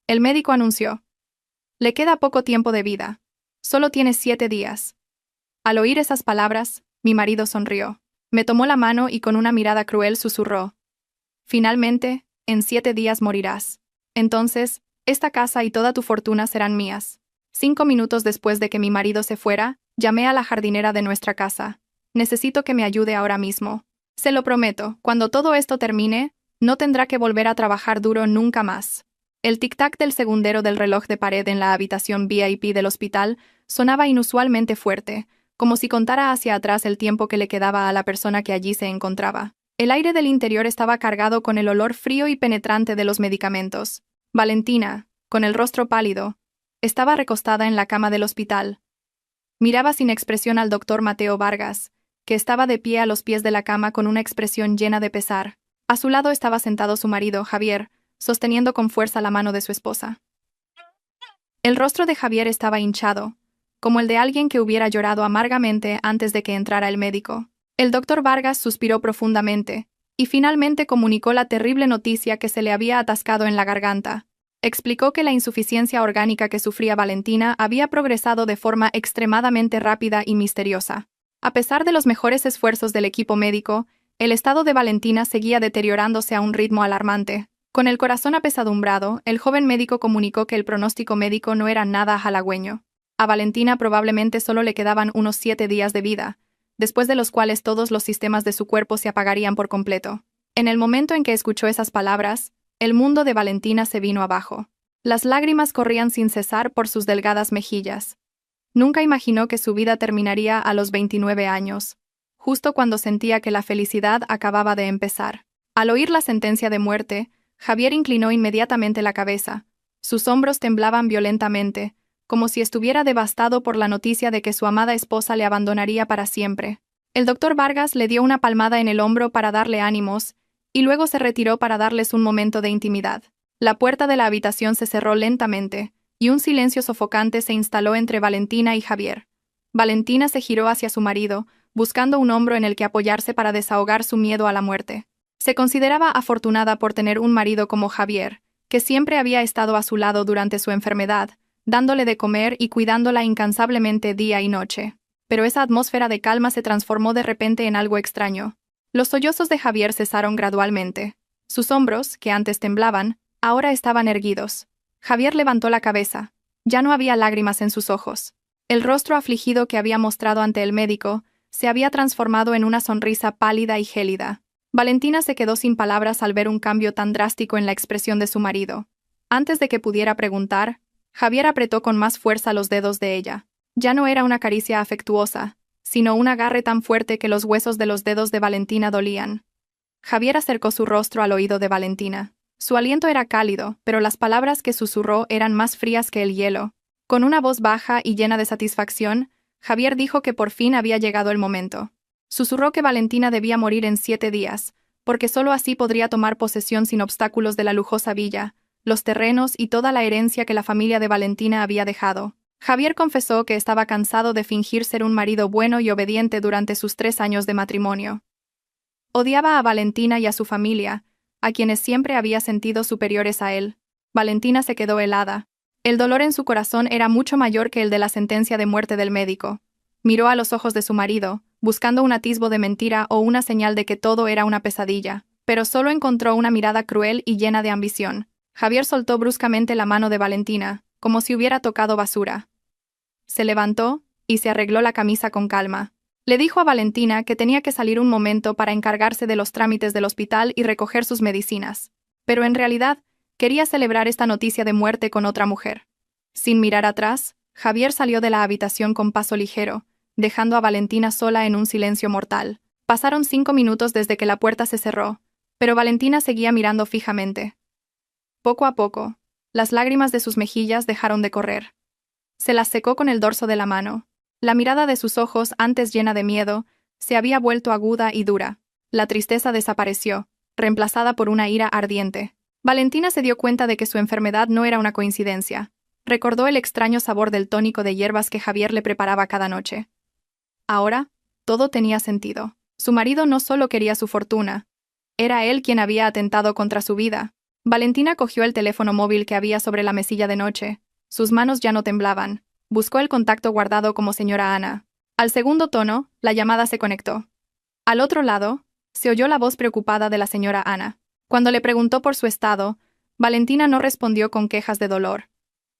El médico anunció. Le queda poco tiempo de vida. Solo tiene 7 días. Al oír esas palabras, mi marido sonrió. Me tomó la mano y con una mirada cruel susurró. Finalmente, en 7 días morirás. Entonces, esta casa y toda tu fortuna serán mías. 5 minutos después de que mi marido se fuera, llamé a la jardinera de nuestra casa. Necesito que me ayude ahora mismo. Se lo prometo, cuando todo esto termine, no tendrá que volver a trabajar duro nunca más. El tic-tac del segundero del reloj de pared en la habitación VIP del hospital sonaba inusualmente fuerte, como si contara hacia atrás el tiempo que le quedaba a la persona que allí se encontraba. El aire del interior estaba cargado con el olor frío y penetrante de los medicamentos. Valentina, con el rostro pálido, estaba recostada en la cama del hospital. Miraba sin expresión al doctor Mateo Vargas, que estaba de pie a los pies de la cama con una expresión llena de pesar. A su lado estaba sentado su marido, Javier, sosteniendo con fuerza la mano de su esposa. El rostro de Javier estaba hinchado, como el de alguien que hubiera llorado amargamente antes de que entrara el médico. El doctor Vargas suspiró profundamente, y finalmente comunicó la terrible noticia que se le había atascado en la garganta. Explicó que la insuficiencia orgánica que sufría Valentina había progresado de forma extremadamente rápida y misteriosa. A pesar de los mejores esfuerzos del equipo médico, el estado de Valentina seguía deteriorándose a un ritmo alarmante. Con el corazón apesadumbrado, el joven médico comunicó que el pronóstico médico no era nada halagüeño. A Valentina probablemente solo le quedaban unos 7 días de vida, después de los cuales todos los sistemas de su cuerpo se apagarían por completo. En el momento en que escuchó esas palabras, el mundo de Valentina se vino abajo. Las lágrimas corrían sin cesar por sus delgadas mejillas. Nunca imaginó que su vida terminaría a los 29 años, justo cuando sentía que la felicidad acababa de empezar. Al oír la sentencia de muerte, Javier inclinó inmediatamente la cabeza. Sus hombros temblaban violentamente, como si estuviera devastado por la noticia de que su amada esposa le abandonaría para siempre. El doctor Vargas le dio una palmada en el hombro para darle ánimos, y luego se retiró para darles un momento de intimidad. La puerta de la habitación se cerró lentamente, y un silencio sofocante se instaló entre Valentina y Javier. Valentina se giró hacia su marido, buscando un hombro en el que apoyarse para desahogar su miedo a la muerte. Se consideraba afortunada por tener un marido como Javier, que siempre había estado a su lado durante su enfermedad, dándole de comer y cuidándola incansablemente día y noche. Pero esa atmósfera de calma se transformó de repente en algo extraño. Los sollozos de Javier cesaron gradualmente. Sus hombros, que antes temblaban, ahora estaban erguidos. Javier levantó la cabeza. Ya no había lágrimas en sus ojos. El rostro afligido que había mostrado ante el médico se había transformado en una sonrisa pálida y gélida. Valentina se quedó sin palabras al ver un cambio tan drástico en la expresión de su marido. Antes de que pudiera preguntar, Javier apretó con más fuerza los dedos de ella. Ya no era una caricia afectuosa, sino un agarre tan fuerte que los huesos de los dedos de Valentina dolían. Javier acercó su rostro al oído de Valentina. Su aliento era cálido, pero las palabras que susurró eran más frías que el hielo. Con una voz baja y llena de satisfacción, Javier dijo que por fin había llegado el momento. Susurró que Valentina debía morir en 7 días, porque sólo así podría tomar posesión sin obstáculos de la lujosa villa, los terrenos y toda la herencia que la familia de Valentina había dejado. Javier confesó que estaba cansado de fingir ser un marido bueno y obediente durante sus 3 años de matrimonio. Odiaba a Valentina y a su familia, a quienes siempre había sentido superiores a él. Valentina se quedó helada. El dolor en su corazón era mucho mayor que el de la sentencia de muerte del médico. Miró a los ojos de su marido, buscando un atisbo de mentira o una señal de que todo era una pesadilla, pero solo encontró una mirada cruel y llena de ambición. Javier soltó bruscamente la mano de Valentina, como si hubiera tocado basura. Se levantó y se arregló la camisa con calma. Le dijo a Valentina que tenía que salir un momento para encargarse de los trámites del hospital y recoger sus medicinas. Pero en realidad, quería celebrar esta noticia de muerte con otra mujer. Sin mirar atrás, Javier salió de la habitación con paso ligero, dejando a Valentina sola en un silencio mortal. Pasaron 5 minutos desde que la puerta se cerró, pero Valentina seguía mirando fijamente. Poco a poco, las lágrimas de sus mejillas dejaron de correr. Se las secó con el dorso de la mano. La mirada de sus ojos, antes llena de miedo, se había vuelto aguda y dura. La tristeza desapareció, reemplazada por una ira ardiente. Valentina se dio cuenta de que su enfermedad no era una coincidencia. Recordó el extraño sabor del tónico de hierbas que Javier le preparaba cada noche. Ahora, todo tenía sentido. Su marido no solo quería su fortuna. Era él quien había atentado contra su vida. Valentina cogió el teléfono móvil que había sobre la mesilla de noche. Sus manos ya no temblaban. Buscó el contacto guardado como señora Ana. Al segundo tono, la llamada se conectó. Al otro lado, se oyó la voz preocupada de la señora Ana. Cuando le preguntó por su estado, Valentina no respondió con quejas de dolor.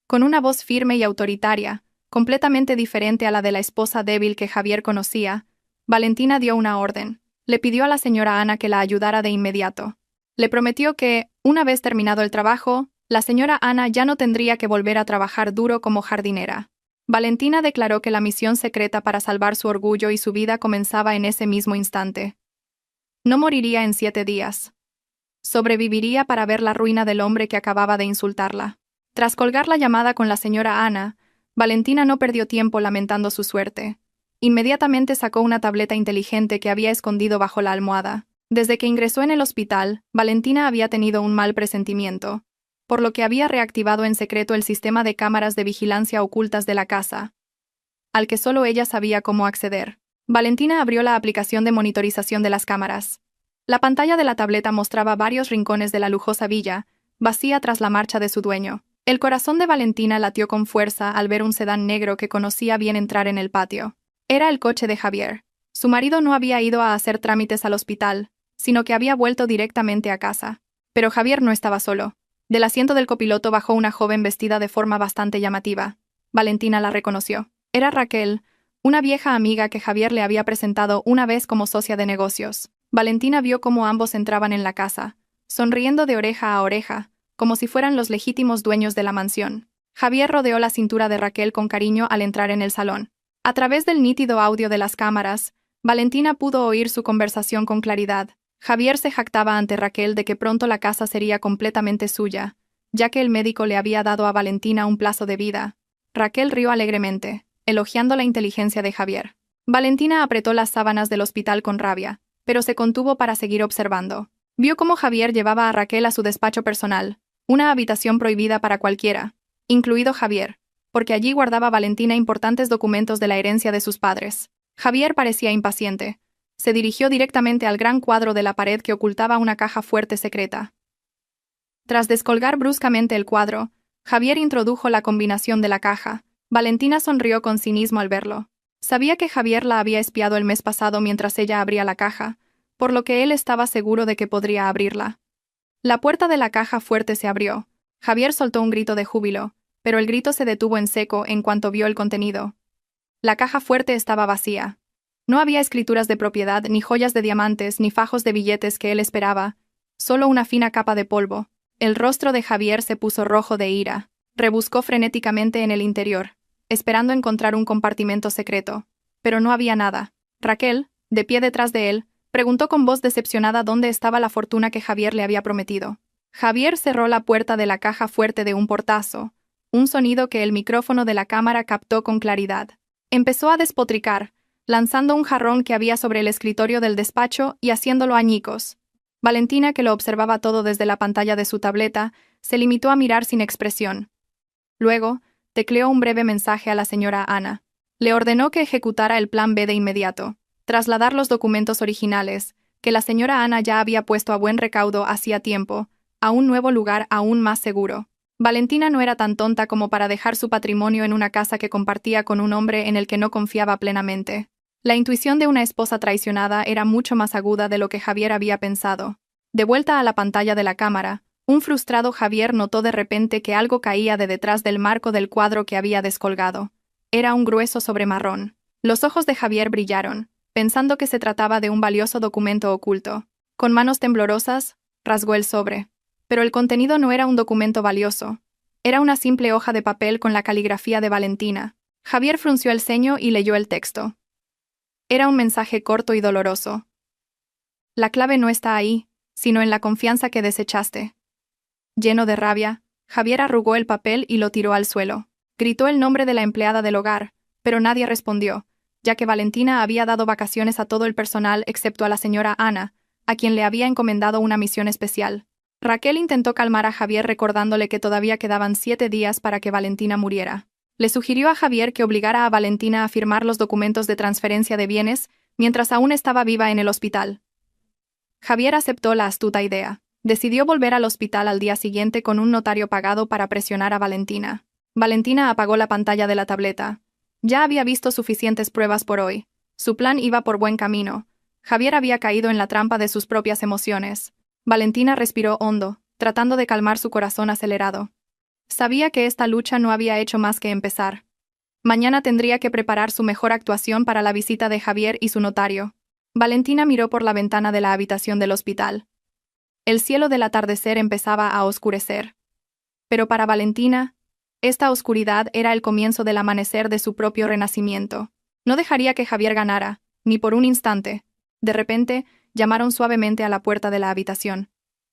Con una voz firme y autoritaria, completamente diferente a la de la esposa débil que Javier conocía, Valentina dio una orden. Le pidió a la señora Ana que la ayudara de inmediato. Le prometió que, una vez terminado el trabajo, la señora Ana ya no tendría que volver a trabajar duro como jardinera. Valentina declaró que la misión secreta para salvar su orgullo y su vida comenzaba en ese mismo instante. No moriría en 7 días. Sobreviviría para ver la ruina del hombre que acababa de insultarla. Tras colgar la llamada con la señora Ana, Valentina no perdió tiempo lamentando su suerte. Inmediatamente sacó una tableta inteligente que había escondido bajo la almohada. Desde que ingresó en el hospital, Valentina había tenido un mal presentimiento, por lo que había reactivado en secreto el sistema de cámaras de vigilancia ocultas de la casa, al que solo ella sabía cómo acceder. Valentina abrió la aplicación de monitorización de las cámaras. La pantalla de la tableta mostraba varios rincones de la lujosa villa, vacía tras la marcha de su dueño. El corazón de Valentina latió con fuerza al ver un sedán negro que conocía bien entrar en el patio. Era el coche de Javier. Su marido no había ido a hacer trámites al hospital, sino que había vuelto directamente a casa. Pero Javier no estaba solo. Del asiento del copiloto bajó una joven vestida de forma bastante llamativa. Valentina la reconoció. Era Raquel, una vieja amiga que Javier le había presentado una vez como socia de negocios. Valentina vio cómo ambos entraban en la casa, sonriendo de oreja a oreja, como si fueran los legítimos dueños de la mansión. Javier rodeó la cintura de Raquel con cariño al entrar en el salón. A través del nítido audio de las cámaras, Valentina pudo oír su conversación con claridad. Javier se jactaba ante Raquel de que pronto la casa sería completamente suya, ya que el médico le había dado a Valentina un plazo de vida. Raquel rió alegremente, elogiando la inteligencia de Javier. Valentina apretó las sábanas del hospital con rabia, pero se contuvo para seguir observando. Vio cómo Javier llevaba a Raquel a su despacho personal, una habitación prohibida para cualquiera, incluido Javier, porque allí guardaba Valentina importantes documentos de la herencia de sus padres. Javier parecía impaciente. Se dirigió directamente al gran cuadro de la pared que ocultaba una caja fuerte secreta. Tras descolgar bruscamente el cuadro, Javier introdujo la combinación de la caja. Valentina sonrió con cinismo al verlo. Sabía que Javier la había espiado el mes pasado mientras ella abría la caja, por lo que él estaba seguro de que podría abrirla. La puerta de la caja fuerte se abrió. Javier soltó un grito de júbilo, pero el grito se detuvo en seco en cuanto vio el contenido. La caja fuerte estaba vacía. No había escrituras de propiedad, ni joyas de diamantes, ni fajos de billetes que él esperaba, solo una fina capa de polvo. El rostro de Javier se puso rojo de ira. Rebuscó frenéticamente en el interior, esperando encontrar un compartimento secreto. Pero no había nada. Raquel, de pie detrás de él, preguntó con voz decepcionada dónde estaba la fortuna que Javier le había prometido. Javier cerró la puerta de la caja fuerte de un portazo, un sonido que el micrófono de la cámara captó con claridad. Empezó a despotricar, lanzando un jarrón que había sobre el escritorio del despacho y haciéndolo añicos. Valentina, que lo observaba todo desde la pantalla de su tableta, se limitó a mirar sin expresión. Luego, tecleó un breve mensaje a la señora Ana. Le ordenó que ejecutara el plan B de inmediato, trasladar los documentos originales, que la señora Ana ya había puesto a buen recaudo hacía tiempo, a un nuevo lugar aún más seguro. Valentina no era tan tonta como para dejar su patrimonio en una casa que compartía con un hombre en el que no confiaba plenamente. La intuición de una esposa traicionada era mucho más aguda de lo que Javier había pensado. De vuelta a la pantalla de la cámara, un frustrado Javier notó de repente que algo caía de detrás del marco del cuadro que había descolgado. Era un grueso sobre marrón. Los ojos de Javier brillaron, pensando que se trataba de un valioso documento oculto. Con manos temblorosas, rasgó el sobre. Pero el contenido no era un documento valioso. Era una simple hoja de papel con la caligrafía de Valentina. Javier frunció el ceño y leyó el texto. Era un mensaje corto y doloroso. La clave no está ahí, sino en la confianza que desechaste. Lleno de rabia, Javier arrugó el papel y lo tiró al suelo. Gritó el nombre de la empleada del hogar, pero nadie respondió, ya que Valentina había dado vacaciones a todo el personal excepto a la señora Ana, a quien le había encomendado una misión especial. Raquel intentó calmar a Javier recordándole que todavía quedaban 7 días para que Valentina muriera. Le sugirió a Javier que obligara a Valentina a firmar los documentos de transferencia de bienes mientras aún estaba viva en el hospital. Javier aceptó la astuta idea. Decidió volver al hospital al día siguiente con un notario pagado para presionar a Valentina. Valentina apagó la pantalla de la tableta. Ya había visto suficientes pruebas por hoy. Su plan iba por buen camino. Javier había caído en la trampa de sus propias emociones. Valentina respiró hondo, tratando de calmar su corazón acelerado. Sabía que esta lucha no había hecho más que empezar. Mañana tendría que preparar su mejor actuación para la visita de Javier y su notario. Valentina miró por la ventana de la habitación del hospital. El cielo del atardecer empezaba a oscurecer. Pero para Valentina, esta oscuridad era el comienzo del amanecer de su propio renacimiento. No dejaría que Javier ganara, ni por un instante. De repente, llamaron suavemente a la puerta de la habitación.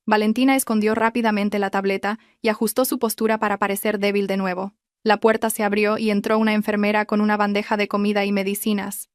Valentina escondió rápidamente la tableta y ajustó su postura para parecer débil de nuevo. La puerta se abrió y entró una enfermera con una bandeja de comida y medicinas.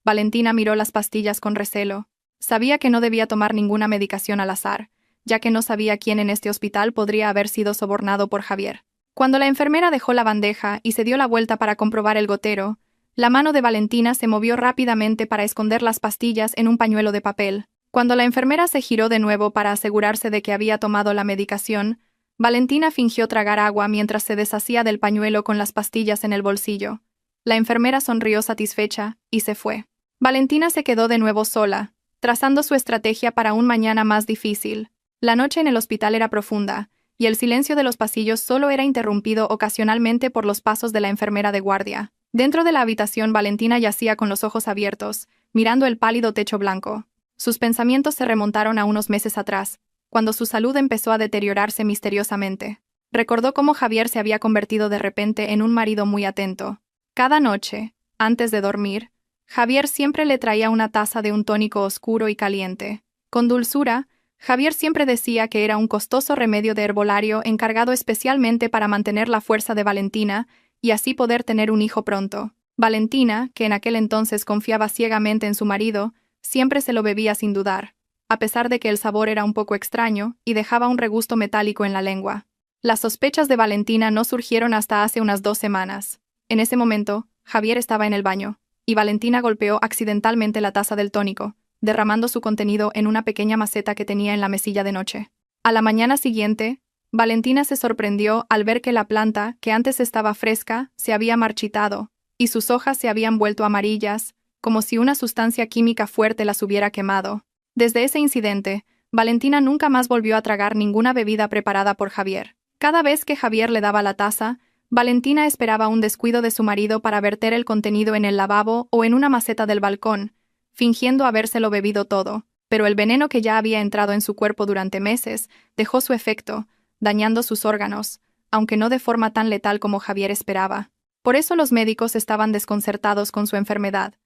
Valentina miró las pastillas con recelo. Sabía que no debía tomar ninguna medicación al azar, ya que no sabía quién en este hospital podría haber sido sobornado por Javier. Cuando la enfermera dejó la bandeja y se dio la vuelta para comprobar el gotero, la mano de Valentina se movió rápidamente para esconder las pastillas en un pañuelo de papel. Cuando la enfermera se giró de nuevo para asegurarse de que había tomado la medicación, Valentina fingió tragar agua mientras se deshacía del pañuelo con las pastillas en el bolsillo. La enfermera sonrió satisfecha y se fue. Valentina se quedó de nuevo sola, trazando su estrategia para un mañana más difícil. La noche en el hospital era profunda, y el silencio de los pasillos solo era interrumpido ocasionalmente por los pasos de la enfermera de guardia. Dentro de la habitación, Valentina yacía con los ojos abiertos, mirando el pálido techo blanco. Sus pensamientos se remontaron a unos meses atrás, cuando su salud empezó a deteriorarse misteriosamente. Recordó cómo Javier se había convertido de repente en un marido muy atento. Cada noche, antes de dormir, Javier siempre le traía una taza de un tónico oscuro y caliente. Con dulzura, Javier siempre decía que era un costoso remedio de herbolario encargado especialmente para mantener la fuerza de Valentina y así poder tener un hijo pronto. Valentina, que en aquel entonces confiaba ciegamente en su marido, siempre se lo bebía sin dudar, a pesar de que el sabor era un poco extraño y dejaba un regusto metálico en la lengua. Las sospechas de Valentina no surgieron hasta hace unas 2 semanas. En ese momento, Javier estaba en el baño, y Valentina golpeó accidentalmente la taza del tónico, derramando su contenido en una pequeña maceta que tenía en la mesilla de noche. A la mañana siguiente, Valentina se sorprendió al ver que la planta, que antes estaba fresca, se había marchitado, y sus hojas se habían vuelto amarillas, como si una sustancia química fuerte las hubiera quemado. Desde ese incidente, Valentina nunca más volvió a tragar ninguna bebida preparada por Javier. Cada vez que Javier le daba la taza, Valentina esperaba un descuido de su marido para verter el contenido en el lavabo o en una maceta del balcón, fingiendo habérselo bebido todo, pero el veneno que ya había entrado en su cuerpo durante meses dejó su efecto, dañando sus órganos, aunque no de forma tan letal como Javier esperaba. Por eso los médicos estaban desconcertados con su enfermedad.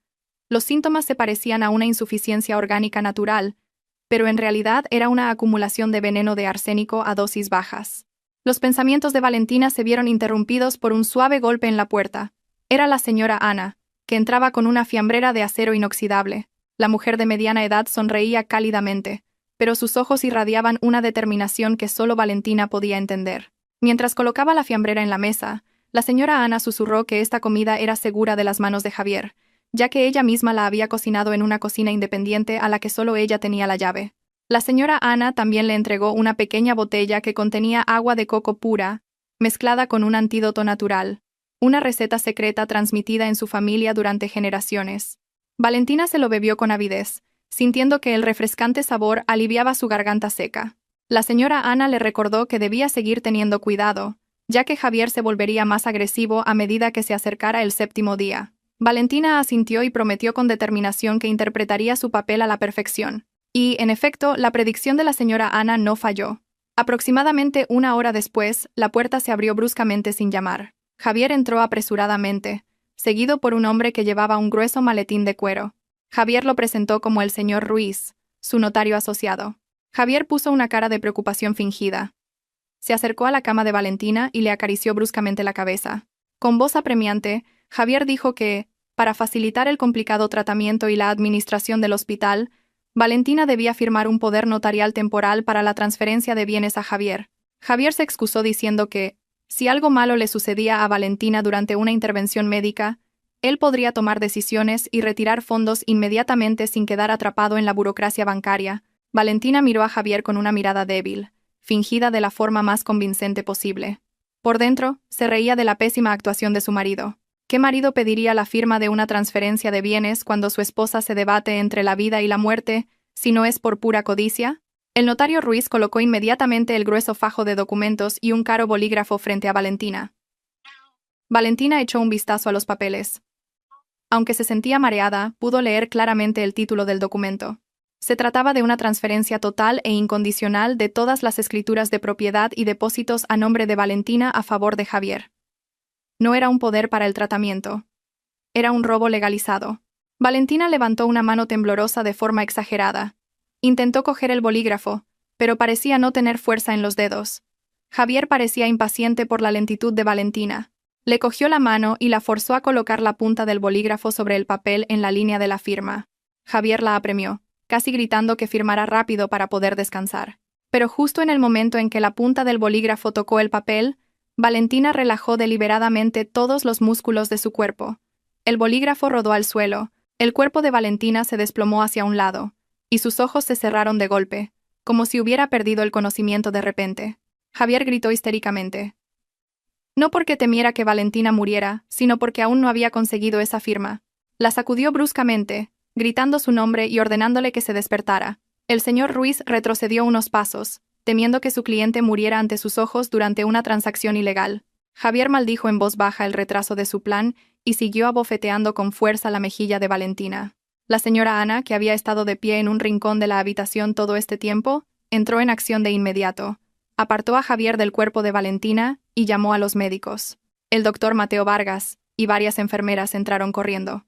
Los síntomas se parecían a una insuficiencia orgánica natural, pero en realidad era una acumulación de veneno de arsénico a dosis bajas. Los pensamientos de Valentina se vieron interrumpidos por un suave golpe en la puerta. Era la señora Ana, que entraba con una fiambrera de acero inoxidable. La mujer de mediana edad sonreía cálidamente, pero sus ojos irradiaban una determinación que solo Valentina podía entender. Mientras colocaba la fiambrera en la mesa, la señora Ana susurró que esta comida era segura de las manos de Javier, ya que ella misma la había cocinado en una cocina independiente a la que solo ella tenía la llave. La señora Ana también le entregó una pequeña botella que contenía agua de coco pura, mezclada con un antídoto natural, una receta secreta transmitida en su familia durante generaciones. Valentina se lo bebió con avidez, sintiendo que el refrescante sabor aliviaba su garganta seca. La señora Ana le recordó que debía seguir teniendo cuidado, ya que Javier se volvería más agresivo a medida que se acercara el 7º día. Valentina asintió y prometió con determinación que interpretaría su papel a la perfección. Y, en efecto, la predicción de la señora Ana no falló. Aproximadamente 1 hora después, la puerta se abrió bruscamente sin llamar. Javier entró apresuradamente, seguido por un hombre que llevaba un grueso maletín de cuero. Javier lo presentó como el señor Ruiz, su notario asociado. Javier puso una cara de preocupación fingida. Se acercó a la cama de Valentina y le acarició bruscamente la cabeza. Con voz apremiante, Javier dijo que, para facilitar el complicado tratamiento y la administración del hospital, Valentina debía firmar un poder notarial temporal para la transferencia de bienes a Javier. Javier se excusó diciendo que, si algo malo le sucedía a Valentina durante una intervención médica, él podría tomar decisiones y retirar fondos inmediatamente sin quedar atrapado en la burocracia bancaria. Valentina miró a Javier con una mirada débil, fingida de la forma más convincente posible. Por dentro, se reía de la pésima actuación de su marido. ¿Qué marido pediría la firma de una transferencia de bienes cuando su esposa se debate entre la vida y la muerte, si no es por pura codicia? El notario Ruiz colocó inmediatamente el grueso fajo de documentos y un caro bolígrafo frente a Valentina. Valentina echó un vistazo a los papeles. Aunque se sentía mareada, pudo leer claramente el título del documento. Se trataba de una transferencia total e incondicional de todas las escrituras de propiedad y depósitos a nombre de Valentina a favor de Javier. No era un poder para el tratamiento. Era un robo legalizado. Valentina levantó una mano temblorosa de forma exagerada. Intentó coger el bolígrafo, pero parecía no tener fuerza en los dedos. Javier parecía impaciente por la lentitud de Valentina. Le cogió la mano y la forzó a colocar la punta del bolígrafo sobre el papel en la línea de la firma. Javier la apremió, casi gritando que firmara rápido para poder descansar. Pero justo en el momento en que la punta del bolígrafo tocó el papel, Valentina relajó deliberadamente todos los músculos de su cuerpo. El bolígrafo rodó al suelo, el cuerpo de Valentina se desplomó hacia un lado, y sus ojos se cerraron de golpe, como si hubiera perdido el conocimiento de repente. Javier gritó histéricamente. No porque temiera que Valentina muriera, sino porque aún no había conseguido esa firma. La sacudió bruscamente, gritando su nombre y ordenándole que se despertara. El señor Ruiz retrocedió unos pasos, temiendo que su cliente muriera ante sus ojos durante una transacción ilegal. Javier maldijo en voz baja el retraso de su plan y siguió abofeteando con fuerza la mejilla de Valentina. La señora Ana, que había estado de pie en un rincón de la habitación todo este tiempo, entró en acción de inmediato. Apartó a Javier del cuerpo de Valentina y llamó a los médicos. El doctor Mateo Vargas y varias enfermeras entraron corriendo.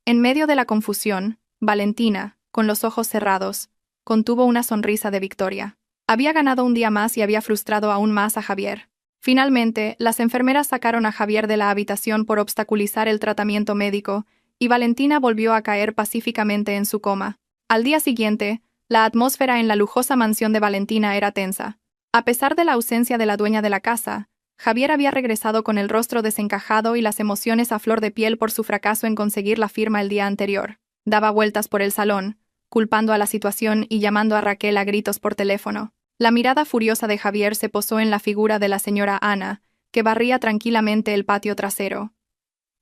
En medio de la confusión, Valentina, con los ojos cerrados, contuvo una sonrisa de victoria. Había ganado un día más y había frustrado aún más a Javier. Finalmente, las enfermeras sacaron a Javier de la habitación por obstaculizar el tratamiento médico, y Valentina volvió a caer pacíficamente en su coma. Al día siguiente, la atmósfera en la lujosa mansión de Valentina era tensa. A pesar de la ausencia de la dueña de la casa, Javier había regresado con el rostro desencajado y las emociones a flor de piel por su fracaso en conseguir la firma el día anterior. Daba vueltas por el salón, culpando a la situación y llamando a Raquel a gritos por teléfono. La mirada furiosa de Javier se posó en la figura de la señora Ana, que barría tranquilamente el patio trasero.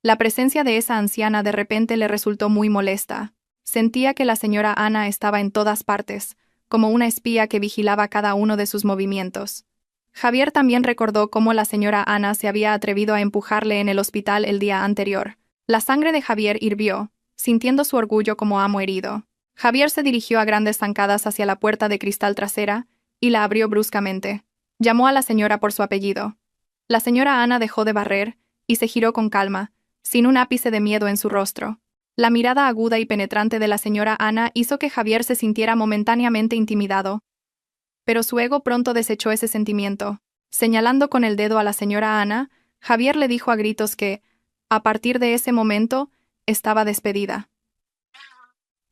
La presencia de esa anciana de repente le resultó muy molesta. Sentía que la señora Ana estaba en todas partes, como una espía que vigilaba cada uno de sus movimientos. Javier también recordó cómo la señora Ana se había atrevido a empujarle en el hospital el día anterior. La sangre de Javier hirvió, sintiendo su orgullo como amo herido. Javier se dirigió a grandes zancadas hacia la puerta de cristal trasera y la abrió bruscamente. Llamó a la señora por su apellido. La señora Ana dejó de barrer y se giró con calma, sin un ápice de miedo en su rostro. La mirada aguda y penetrante de la señora Ana hizo que Javier se sintiera momentáneamente intimidado, pero su ego pronto desechó ese sentimiento. Señalando con el dedo a la señora Ana, Javier le dijo a gritos que, a partir de ese momento, estaba despedida.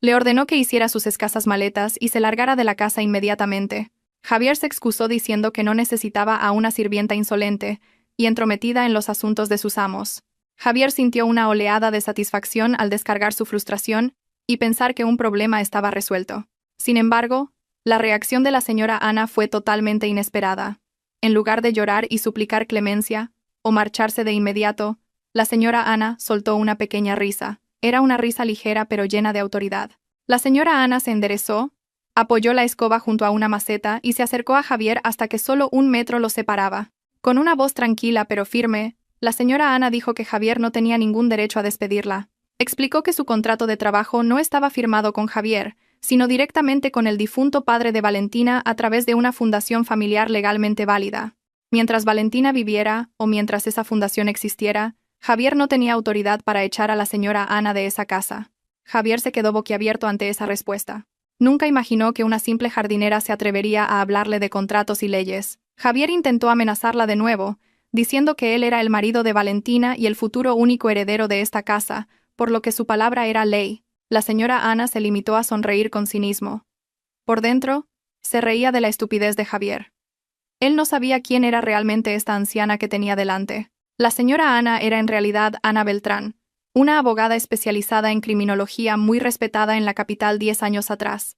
Le ordenó que hiciera sus escasas maletas y se largara de la casa inmediatamente. Javier se excusó diciendo que no necesitaba a una sirvienta insolente y entrometida en los asuntos de sus amos. Javier sintió una oleada de satisfacción al descargar su frustración y pensar que un problema estaba resuelto. Sin embargo, la reacción de la señora Ana fue totalmente inesperada. En lugar de llorar y suplicar clemencia, o marcharse de inmediato, la señora Ana soltó una pequeña risa. Era una risa ligera pero llena de autoridad. La señora Ana se enderezó, apoyó la escoba junto a una maceta y se acercó a Javier hasta que solo 1 metro los separaba. Con una voz tranquila pero firme, la señora Ana dijo que Javier no tenía ningún derecho a despedirla. Explicó que su contrato de trabajo no estaba firmado con Javier, sino directamente con el difunto padre de Valentina a través de una fundación familiar legalmente válida. Mientras Valentina viviera, o mientras esa fundación existiera, Javier no tenía autoridad para echar a la señora Ana de esa casa. Javier se quedó boquiabierto ante esa respuesta. Nunca imaginó que una simple jardinera se atrevería a hablarle de contratos y leyes. Javier intentó amenazarla de nuevo, diciendo que él era el marido de Valentina y el futuro único heredero de esta casa, por lo que su palabra era ley. La señora Ana se limitó a sonreír con cinismo. Por dentro, se reía de la estupidez de Javier. Él no sabía quién era realmente esta anciana que tenía delante. La señora Ana era en realidad Ana Beltrán, una abogada especializada en criminología muy respetada en la capital 10 años atrás.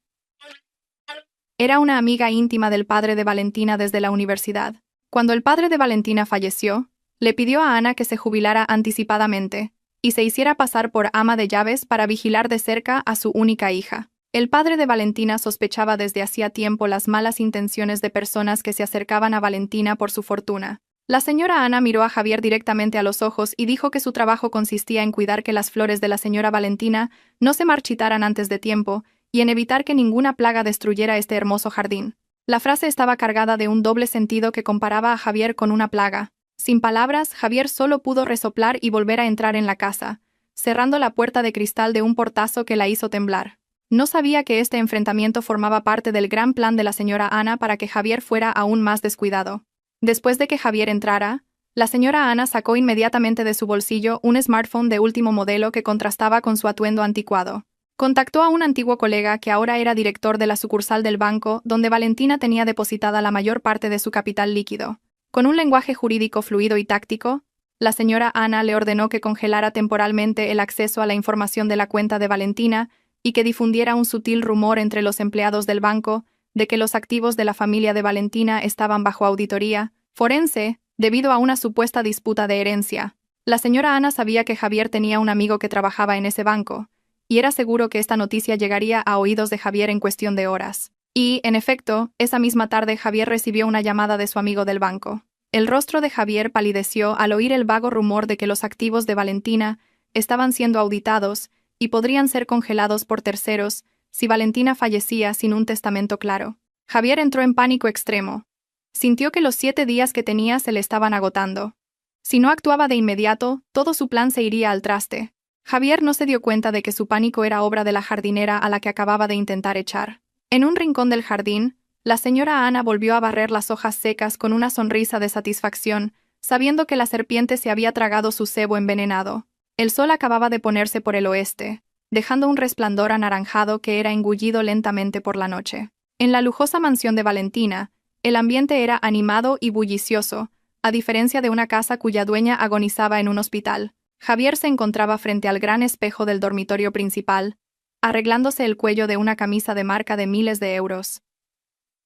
Era una amiga íntima del padre de Valentina desde la universidad. Cuando el padre de Valentina falleció, le pidió a Ana que se jubilara anticipadamente y se hiciera pasar por ama de llaves para vigilar de cerca a su única hija. El padre de Valentina sospechaba desde hacía tiempo las malas intenciones de personas que se acercaban a Valentina por su fortuna. La señora Ana miró a Javier directamente a los ojos y dijo que su trabajo consistía en cuidar que las flores de la señora Valentina no se marchitaran antes de tiempo y en evitar que ninguna plaga destruyera este hermoso jardín. La frase estaba cargada de un doble sentido que comparaba a Javier con una plaga. Sin palabras, Javier solo pudo resoplar y volver a entrar en la casa, cerrando la puerta de cristal de un portazo que la hizo temblar. No sabía que este enfrentamiento formaba parte del gran plan de la señora Ana para que Javier fuera aún más descuidado. Después de que Javier entrara, la señora Ana sacó inmediatamente de su bolsillo un smartphone de último modelo que contrastaba con su atuendo anticuado. Contactó a un antiguo colega que ahora era director de la sucursal del banco donde Valentina tenía depositada la mayor parte de su capital líquido. Con un lenguaje jurídico fluido y táctico, la señora Ana le ordenó que congelara temporalmente el acceso a la información de la cuenta de Valentina y que difundiera un sutil rumor entre los empleados del banco de que los activos de la familia de Valentina estaban bajo auditoría forense debido a una supuesta disputa de herencia. La señora Ana sabía que Javier tenía un amigo que trabajaba en ese banco, y era seguro que esta noticia llegaría a oídos de Javier en cuestión de horas. Y, en efecto, esa misma tarde Javier recibió una llamada de su amigo del banco. El rostro de Javier palideció al oír el vago rumor de que los activos de Valentina estaban siendo auditados y podrían ser congelados por terceros si Valentina fallecía sin un testamento claro. Javier entró en pánico extremo. Sintió que los 7 días que tenía se le estaban agotando. Si no actuaba de inmediato, todo su plan se iría al traste. Javier no se dio cuenta de que su pánico era obra de la jardinera a la que acababa de intentar echar. En un rincón del jardín, la señora Ana volvió a barrer las hojas secas con una sonrisa de satisfacción, sabiendo que la serpiente se había tragado su cebo envenenado. El sol acababa de ponerse por el oeste, dejando un resplandor anaranjado que era engullido lentamente por la noche. En la lujosa mansión de Valentina, el ambiente era animado y bullicioso, a diferencia de una casa cuya dueña agonizaba en un hospital. Javier se encontraba frente al gran espejo del dormitorio principal, arreglándose el cuello de una camisa de marca de miles de euros.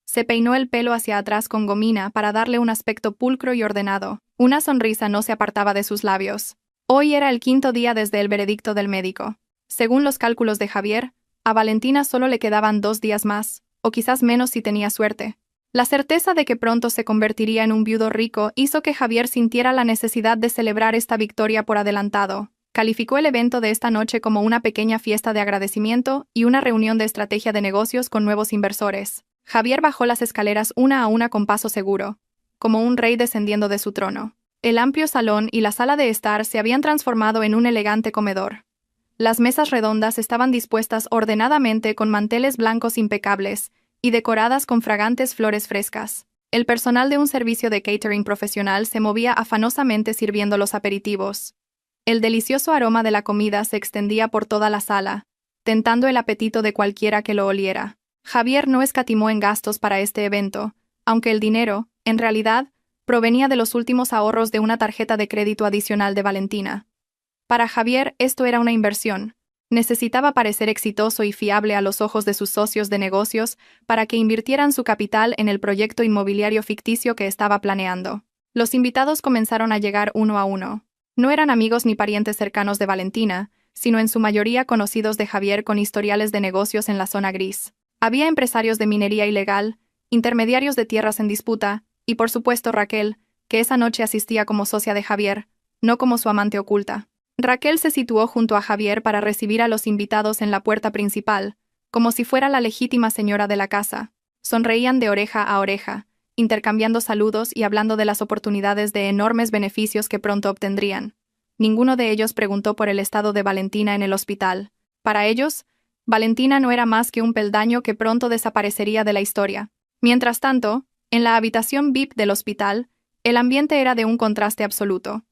Se peinó el pelo hacia atrás con gomina para darle un aspecto pulcro y ordenado. Una sonrisa no se apartaba de sus labios. Hoy era el 5.º día desde el veredicto del médico. Según los cálculos de Javier, a Valentina solo le quedaban 2 días más, o quizás menos si tenía suerte. La certeza de que pronto se convertiría en un viudo rico hizo que Javier sintiera la necesidad de celebrar esta victoria por adelantado. Calificó el evento de esta noche como una pequeña fiesta de agradecimiento y una reunión de estrategia de negocios con nuevos inversores. Javier bajó las escaleras una a una con paso seguro, como un rey descendiendo de su trono. El amplio salón y la sala de estar se habían transformado en un elegante comedor. Las mesas redondas estaban dispuestas ordenadamente con manteles blancos impecables y decoradas con fragantes flores frescas. El personal de un servicio de catering profesional se movía afanosamente sirviendo los aperitivos. El delicioso aroma de la comida se extendía por toda la sala, tentando el apetito de cualquiera que lo oliera. Javier no escatimó en gastos para este evento, aunque el dinero, en realidad, provenía de los últimos ahorros de una tarjeta de crédito adicional de Valentina. Para Javier esto era una inversión. Necesitaba parecer exitoso y fiable a los ojos de sus socios de negocios para que invirtieran su capital en el proyecto inmobiliario ficticio que estaba planeando. Los invitados comenzaron a llegar uno a uno. No eran amigos ni parientes cercanos de Valentina, sino en su mayoría conocidos de Javier con historiales de negocios en la zona gris. Había empresarios de minería ilegal, intermediarios de tierras en disputa, y por supuesto Raquel, que esa noche asistía como socia de Javier, no como su amante oculta. Raquel se situó junto a Javier para recibir a los invitados en la puerta principal, como si fuera la legítima señora de la casa. Sonreían de oreja a oreja, intercambiando saludos y hablando de las oportunidades de enormes beneficios que pronto obtendrían. Ninguno de ellos preguntó por el estado de Valentina en el hospital. Para ellos, Valentina no era más que un peldaño que pronto desaparecería de la historia. Mientras tanto, en la habitación VIP del hospital, el ambiente era de un contraste absoluto.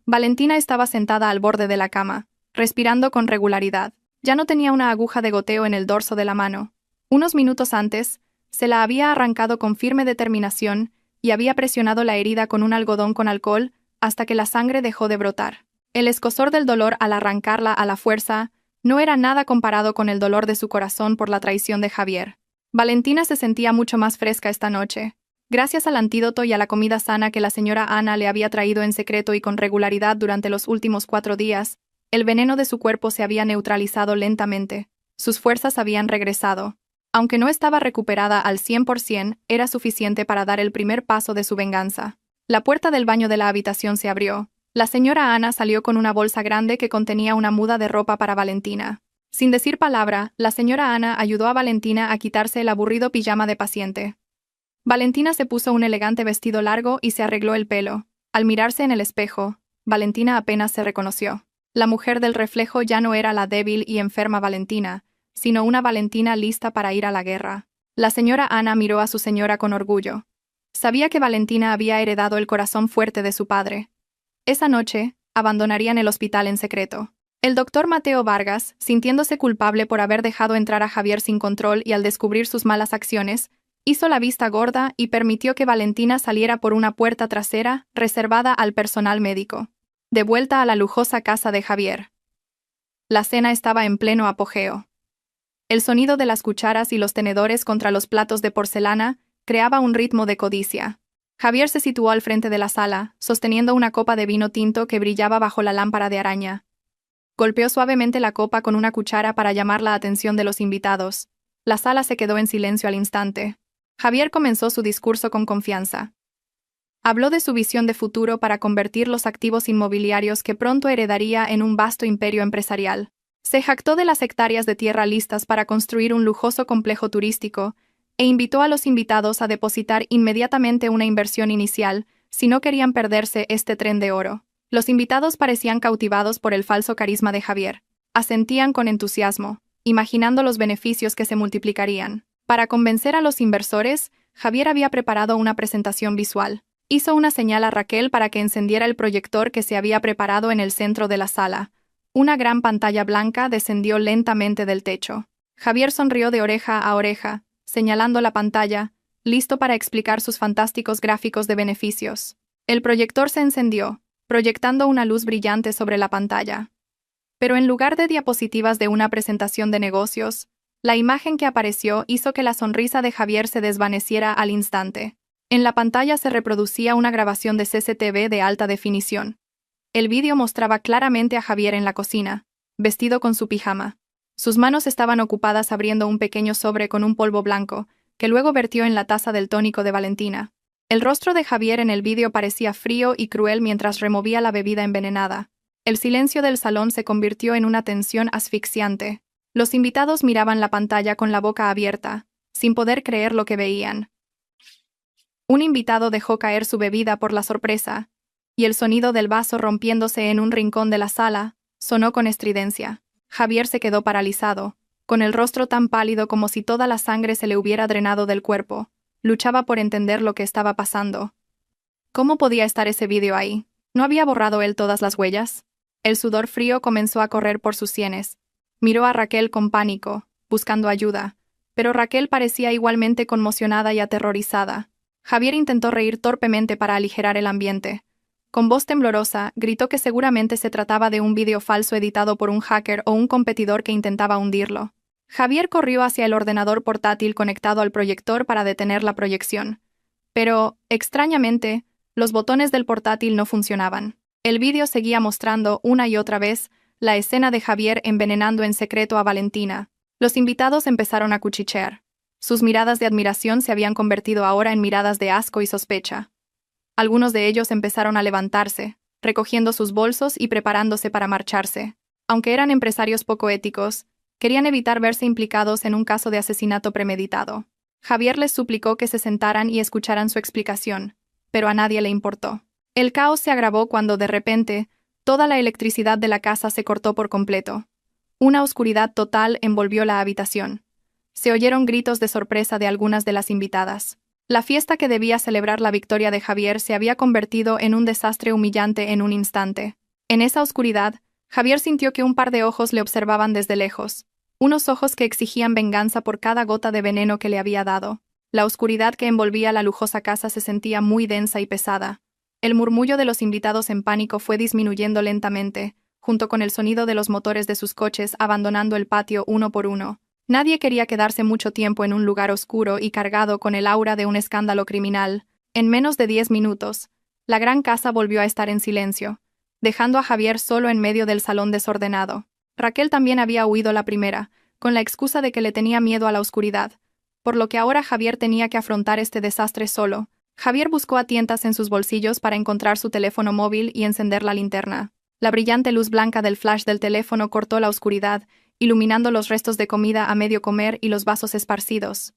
Valentina estaba sentada al borde de la cama, respirando con regularidad. Ya no tenía una aguja de goteo en el dorso de la mano. Unos minutos antes, se la había arrancado con firme determinación y había presionado la herida con un algodón con alcohol hasta que la sangre dejó de brotar. El escozor del dolor al arrancarla a la fuerza no era nada comparado con el dolor de su corazón por la traición de Javier. Valentina se sentía mucho más fresca esta noche. Gracias al antídoto y a la comida sana que la señora Ana le había traído en secreto y con regularidad durante los últimos 4 días, el veneno de su cuerpo se había neutralizado lentamente. Sus fuerzas habían regresado. Aunque no estaba recuperada al 100%, era suficiente para dar el primer paso de su venganza. La puerta del baño de la habitación se abrió. La señora Ana salió con una bolsa grande que contenía una muda de ropa para Valentina. Sin decir palabra, la señora Ana ayudó a Valentina a quitarse el aburrido pijama de paciente. Valentina se puso un elegante vestido largo y se arregló el pelo. Al mirarse en el espejo, Valentina apenas se reconoció. La mujer del reflejo ya no era la débil y enferma Valentina, sino una Valentina lista para ir a la guerra. La señora Ana miró a su señora con orgullo. Sabía que Valentina había heredado el corazón fuerte de su padre. Esa noche, abandonarían el hospital en secreto. El doctor Mateo Vargas, sintiéndose culpable por haber dejado entrar a Javier sin control y al descubrir sus malas acciones, hizo la vista gorda y permitió que Valentina saliera por una puerta trasera reservada al personal médico. De vuelta a la lujosa casa de Javier. La cena estaba en pleno apogeo. El sonido de las cucharas y los tenedores contra los platos de porcelana creaba un ritmo de codicia. Javier se situó al frente de la sala, sosteniendo una copa de vino tinto que brillaba bajo la lámpara de araña. Golpeó suavemente la copa con una cuchara para llamar la atención de los invitados. La sala se quedó en silencio al instante. Javier comenzó su discurso con confianza. Habló de su visión de futuro para convertir los activos inmobiliarios que pronto heredaría en un vasto imperio empresarial. Se jactó de las hectáreas de tierra listas para construir un lujoso complejo turístico e invitó a los invitados a depositar inmediatamente una inversión inicial si no querían perderse este tren de oro. Los invitados parecían cautivados por el falso carisma de Javier. Asentían con entusiasmo, imaginando los beneficios que se multiplicarían. Para convencer a los inversores, Javier había preparado una presentación visual. Hizo una señal a Raquel para que encendiera el proyector que se había preparado en el centro de la sala. Una gran pantalla blanca descendió lentamente del techo. Javier sonrió de oreja a oreja, señalando la pantalla, listo para explicar sus fantásticos gráficos de beneficios. El proyector se encendió, proyectando una luz brillante sobre la pantalla. Pero en lugar de diapositivas de una presentación de negocios, la imagen que apareció hizo que la sonrisa de Javier se desvaneciera al instante. En la pantalla se reproducía una grabación de CCTV de alta definición. El vídeo mostraba claramente a Javier en la cocina, vestido con su pijama. Sus manos estaban ocupadas abriendo un pequeño sobre con un polvo blanco, que luego vertió en la taza del tónico de Valentina. El rostro de Javier en el vídeo parecía frío y cruel mientras removía la bebida envenenada. El silencio del salón se convirtió en una tensión asfixiante. Los invitados miraban la pantalla con la boca abierta, sin poder creer lo que veían. Un invitado dejó caer su bebida por la sorpresa, y el sonido del vaso rompiéndose en un rincón de la sala sonó con estridencia. Javier se quedó paralizado, con el rostro tan pálido como si toda la sangre se le hubiera drenado del cuerpo. Luchaba por entender lo que estaba pasando. ¿Cómo podía estar ese vídeo ahí? ¿No había borrado él todas las huellas? El sudor frío comenzó a correr por sus sienes. Miró a Raquel con pánico, buscando ayuda, pero Raquel parecía igualmente conmocionada y aterrorizada. Javier intentó reír torpemente para aligerar el ambiente. Con voz temblorosa, gritó que seguramente se trataba de un vídeo falso editado por un hacker o un competidor que intentaba hundirlo. Javier corrió hacia el ordenador portátil conectado al proyector para detener la proyección. Pero, extrañamente, los botones del portátil no funcionaban. El vídeo seguía mostrando una y otra vez la escena de Javier envenenando en secreto a Valentina. Los invitados empezaron a cuchichear. Sus miradas de admiración se habían convertido ahora en miradas de asco y sospecha. Algunos de ellos empezaron a levantarse, recogiendo sus bolsos y preparándose para marcharse. Aunque eran empresarios poco éticos, querían evitar verse implicados en un caso de asesinato premeditado. Javier les suplicó que se sentaran y escucharan su explicación, pero a nadie le importó. El caos se agravó cuando, de repente, toda la electricidad de la casa se cortó por completo. Una oscuridad total envolvió la habitación. Se oyeron gritos de sorpresa de algunas de las invitadas. La fiesta que debía celebrar la victoria de Javier se había convertido en un desastre humillante en un instante. En esa oscuridad, Javier sintió que un par de ojos le observaban desde lejos. Unos ojos que exigían venganza por cada gota de veneno que le había dado. La oscuridad que envolvía la lujosa casa se sentía muy densa y pesada. El murmullo de los invitados en pánico fue disminuyendo lentamente, junto con el sonido de los motores de sus coches abandonando el patio uno por uno. Nadie quería quedarse mucho tiempo en un lugar oscuro y cargado con el aura de un escándalo criminal. En menos de 10 minutos, la gran casa volvió a estar en silencio, dejando a Javier solo en medio del salón desordenado. Raquel también había huido la primera, con la excusa de que le tenía miedo a la oscuridad, por lo que ahora Javier tenía que afrontar este desastre solo. Javier buscó a tientas en sus bolsillos para encontrar su teléfono móvil y encender la linterna. La brillante luz blanca del flash del teléfono cortó la oscuridad, iluminando los restos de comida a medio comer y los vasos esparcidos.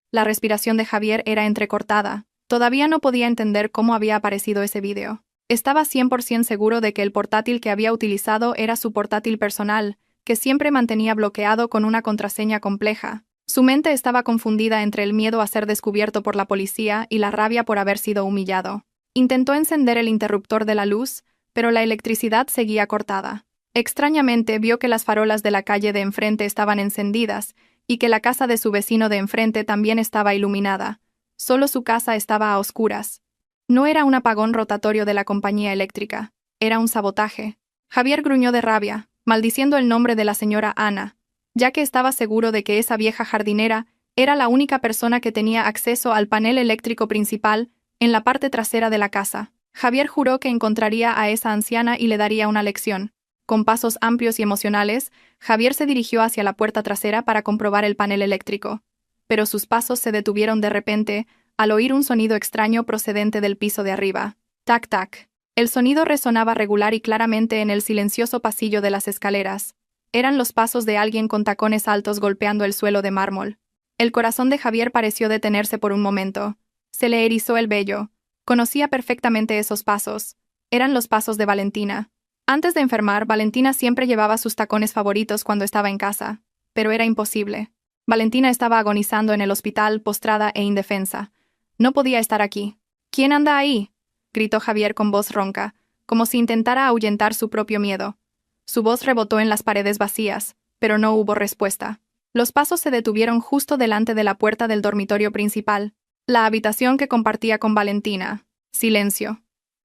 La respiración de Javier era entrecortada. Todavía no podía entender cómo había aparecido ese vídeo. Estaba 100% seguro de que el portátil que había utilizado era su portátil personal, que siempre mantenía bloqueado con una contraseña compleja. Su mente estaba confundida entre el miedo a ser descubierto por la policía y la rabia por haber sido humillado. Intentó encender el interruptor de la luz, pero la electricidad seguía cortada. Extrañamente vio que las farolas de la calle de enfrente estaban encendidas y que la casa de su vecino de enfrente también estaba iluminada. Solo su casa estaba a oscuras. No era un apagón rotatorio de la compañía eléctrica, era un sabotaje. Javier gruñó de rabia, maldiciendo el nombre de la señora Ana, ya que estaba seguro de que esa vieja jardinera era la única persona que tenía acceso al panel eléctrico principal en la parte trasera de la casa. Javier juró que encontraría a esa anciana y le daría una lección. Con pasos amplios y emocionales, Javier se dirigió hacia la puerta trasera para comprobar el panel eléctrico. Pero sus pasos se detuvieron de repente al oír un sonido extraño procedente del piso de arriba. Tac, tac. El sonido resonaba regular y claramente en el silencioso pasillo de las escaleras. Eran los pasos de alguien con tacones altos golpeando el suelo de mármol. El corazón de Javier pareció detenerse por un momento. Se le erizó el vello. Conocía perfectamente esos pasos. Eran los pasos de Valentina. Antes de enfermar, Valentina siempre llevaba sus tacones favoritos cuando estaba en casa. Pero era imposible. Valentina estaba agonizando en el hospital, postrada e indefensa. No podía estar aquí. ¿Quién anda ahí?, gritó Javier con voz ronca, como si intentara ahuyentar su propio miedo. Su voz rebotó en las paredes vacías, pero no hubo respuesta. Los pasos se detuvieron justo delante de la puerta del dormitorio principal, la habitación que compartía con Valentina. Silencio.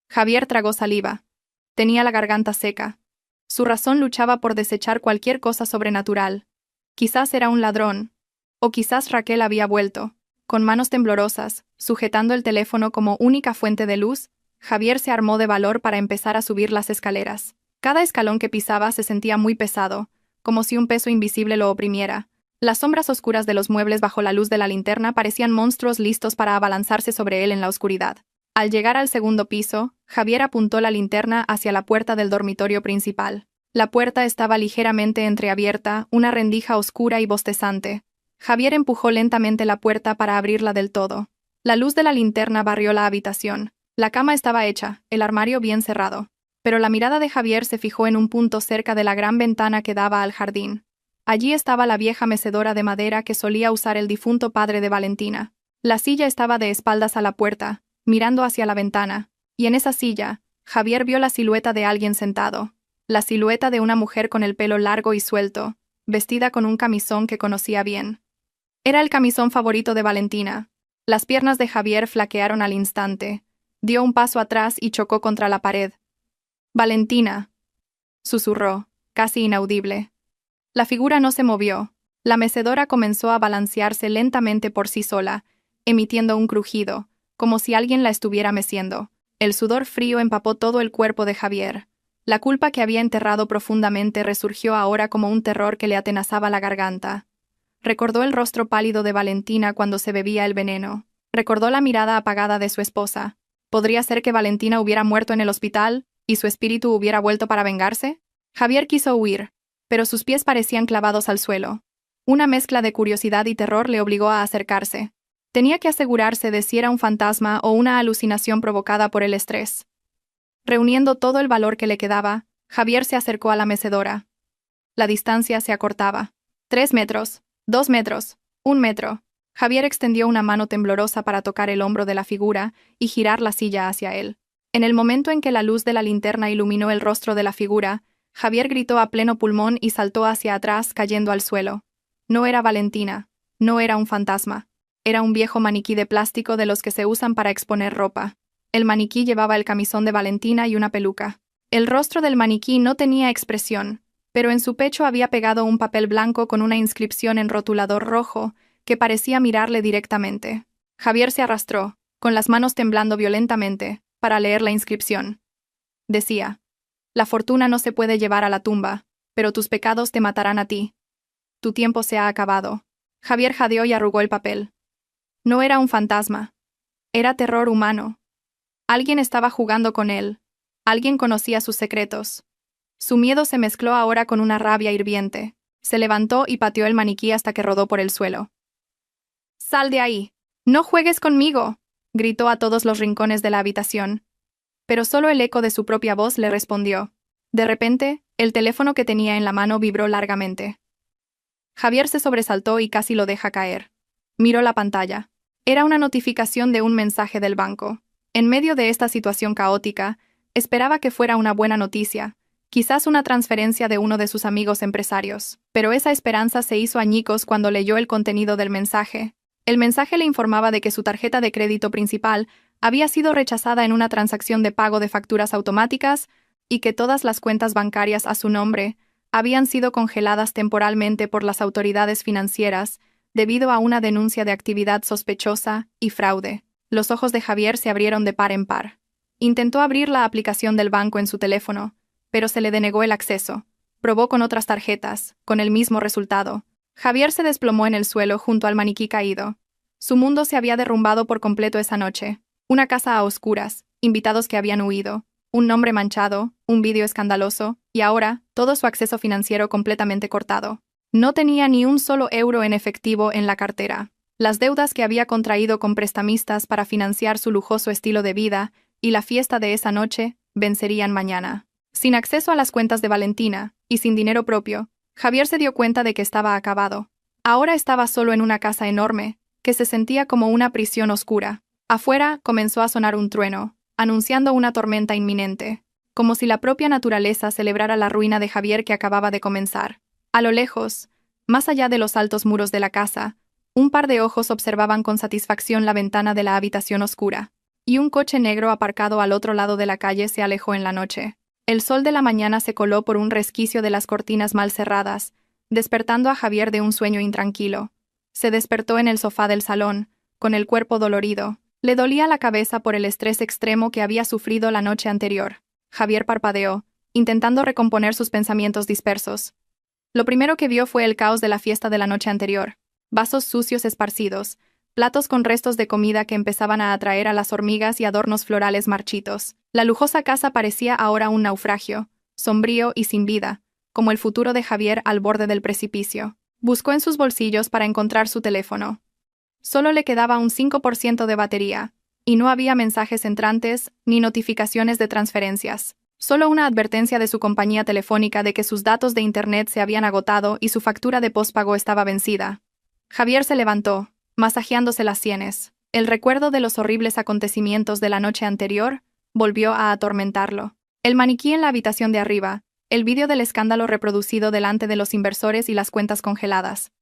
Javier tragó saliva. Tenía la garganta seca. Su razón luchaba por desechar cualquier cosa sobrenatural. Quizás era un ladrón. O quizás Raquel había vuelto. Con manos temblorosas, sujetando el teléfono como única fuente de luz, Javier se armó de valor para empezar a subir las escaleras. Cada escalón que pisaba se sentía muy pesado, como si un peso invisible lo oprimiera. Las sombras oscuras de los muebles bajo la luz de la linterna parecían monstruos listos para abalanzarse sobre él en la oscuridad. Al llegar al segundo piso, Javier apuntó la linterna hacia la puerta del dormitorio principal. La puerta estaba ligeramente entreabierta, una rendija oscura y bostezante. Javier empujó lentamente la puerta para abrirla del todo. La luz de la linterna barrió la habitación. La cama estaba hecha, el armario bien cerrado. Pero la mirada de Javier se fijó en un punto cerca de la gran ventana que daba al jardín. Allí estaba la vieja mecedora de madera que solía usar el difunto padre de Valentina. La silla estaba de espaldas a la puerta, mirando hacia la ventana, y en esa silla, Javier vio la silueta de alguien sentado. La silueta de una mujer con el pelo largo y suelto, vestida con un camisón que conocía bien. Era el camisón favorito de Valentina. Las piernas de Javier flaquearon al instante. Dio un paso atrás y chocó contra la pared. «Valentina», susurró, casi inaudible. La figura no se movió. La mecedora comenzó a balancearse lentamente por sí sola, emitiendo un crujido, como si alguien la estuviera meciendo. El sudor frío empapó todo el cuerpo de Javier. La culpa que había enterrado profundamente resurgió ahora como un terror que le atenazaba la garganta. Recordó el rostro pálido de Valentina cuando se bebía el veneno. Recordó la mirada apagada de su esposa. ¿Podría ser que Valentina hubiera muerto en el hospital y su espíritu hubiera vuelto para vengarse? Javier quiso huir, pero sus pies parecían clavados al suelo. Una mezcla de curiosidad y terror le obligó a acercarse. Tenía que asegurarse de si era un fantasma o una alucinación provocada por el estrés. Reuniendo todo el valor que le quedaba, Javier se acercó a la mecedora. La distancia se acortaba. 3 metros. 2 metros, 1 metro. Javier extendió una mano temblorosa para tocar el hombro de la figura y girar la silla hacia él. En el momento en que la luz de la linterna iluminó el rostro de la figura, Javier gritó a pleno pulmón y saltó hacia atrás, cayendo al suelo. No era Valentina, no era un fantasma. Era un viejo maniquí de plástico de los que se usan para exponer ropa. El maniquí llevaba el camisón de Valentina y una peluca. El rostro del maniquí no tenía expresión, pero en su pecho había pegado un papel blanco con una inscripción en rotulador rojo que parecía mirarle directamente. Javier se arrastró, con las manos temblando violentamente, para leer la inscripción. Decía: «La fortuna no se puede llevar a la tumba, pero tus pecados te matarán a ti. Tu tiempo se ha acabado». Javier jadeó y arrugó el papel. No era un fantasma. Era terror humano. Alguien estaba jugando con él. Alguien conocía sus secretos. Su miedo se mezcló ahora con una rabia hirviente. Se levantó y pateó el maniquí hasta que rodó por el suelo. «¡Sal de ahí! ¡No juegues conmigo!», gritó a todos los rincones de la habitación. Pero solo el eco de su propia voz le respondió. De repente, el teléfono que tenía en la mano vibró largamente. Javier se sobresaltó y casi lo deja caer. Miró la pantalla. Era una notificación de un mensaje del banco. En medio de esta situación caótica, esperaba que fuera una buena noticia, quizás una transferencia de uno de sus amigos empresarios, pero esa esperanza se hizo añicos cuando leyó el contenido del mensaje. El mensaje le informaba de que su tarjeta de crédito principal había sido rechazada en una transacción de pago de facturas automáticas y que todas las cuentas bancarias a su nombre habían sido congeladas temporalmente por las autoridades financieras debido a una denuncia de actividad sospechosa y fraude. Los ojos de Javier se abrieron de par en par. Intentó abrir la aplicación del banco en su teléfono, pero se le denegó el acceso. Probó con otras tarjetas, con el mismo resultado. Javier se desplomó en el suelo junto al maniquí caído. Su mundo se había derrumbado por completo esa noche. Una casa a oscuras, invitados que habían huido, un nombre manchado, un vídeo escandaloso, y ahora, todo su acceso financiero completamente cortado. No tenía ni un solo euro en efectivo en la cartera. Las deudas que había contraído con prestamistas para financiar su lujoso estilo de vida y la fiesta de esa noche vencerían mañana. Sin acceso a las cuentas de Valentina, y sin dinero propio, Javier se dio cuenta de que estaba acabado. Ahora estaba solo en una casa enorme, que se sentía como una prisión oscura. Afuera comenzó a sonar un trueno, anunciando una tormenta inminente, como si la propia naturaleza celebrara la ruina de Javier que acababa de comenzar. A lo lejos, más allá de los altos muros de la casa, un par de ojos observaban con satisfacción la ventana de la habitación oscura, y un coche negro aparcado al otro lado de la calle se alejó en la noche. El sol de la mañana se coló por un resquicio de las cortinas mal cerradas, despertando a Javier de un sueño intranquilo. Se despertó en el sofá del salón, con el cuerpo dolorido. Le dolía la cabeza por el estrés extremo que había sufrido la noche anterior. Javier parpadeó, intentando recomponer sus pensamientos dispersos. Lo primero que vio fue el caos de la fiesta de la noche anterior. Vasos sucios esparcidos, platos con restos de comida que empezaban a atraer a las hormigas y adornos florales marchitos. La lujosa casa parecía ahora un naufragio, sombrío y sin vida, como el futuro de Javier al borde del precipicio. Buscó en sus bolsillos para encontrar su teléfono. Solo le quedaba un 5% de batería, y no había mensajes entrantes ni notificaciones de transferencias. Solo una advertencia de su compañía telefónica de que sus datos de internet se habían agotado y su factura de postpago estaba vencida. Javier se levantó, masajeándose las sienes. El recuerdo de los horribles acontecimientos de la noche anterior volvió a atormentarlo. El maniquí en la habitación de arriba, el vídeo del escándalo reproducido delante de los inversores y las cuentas congeladas.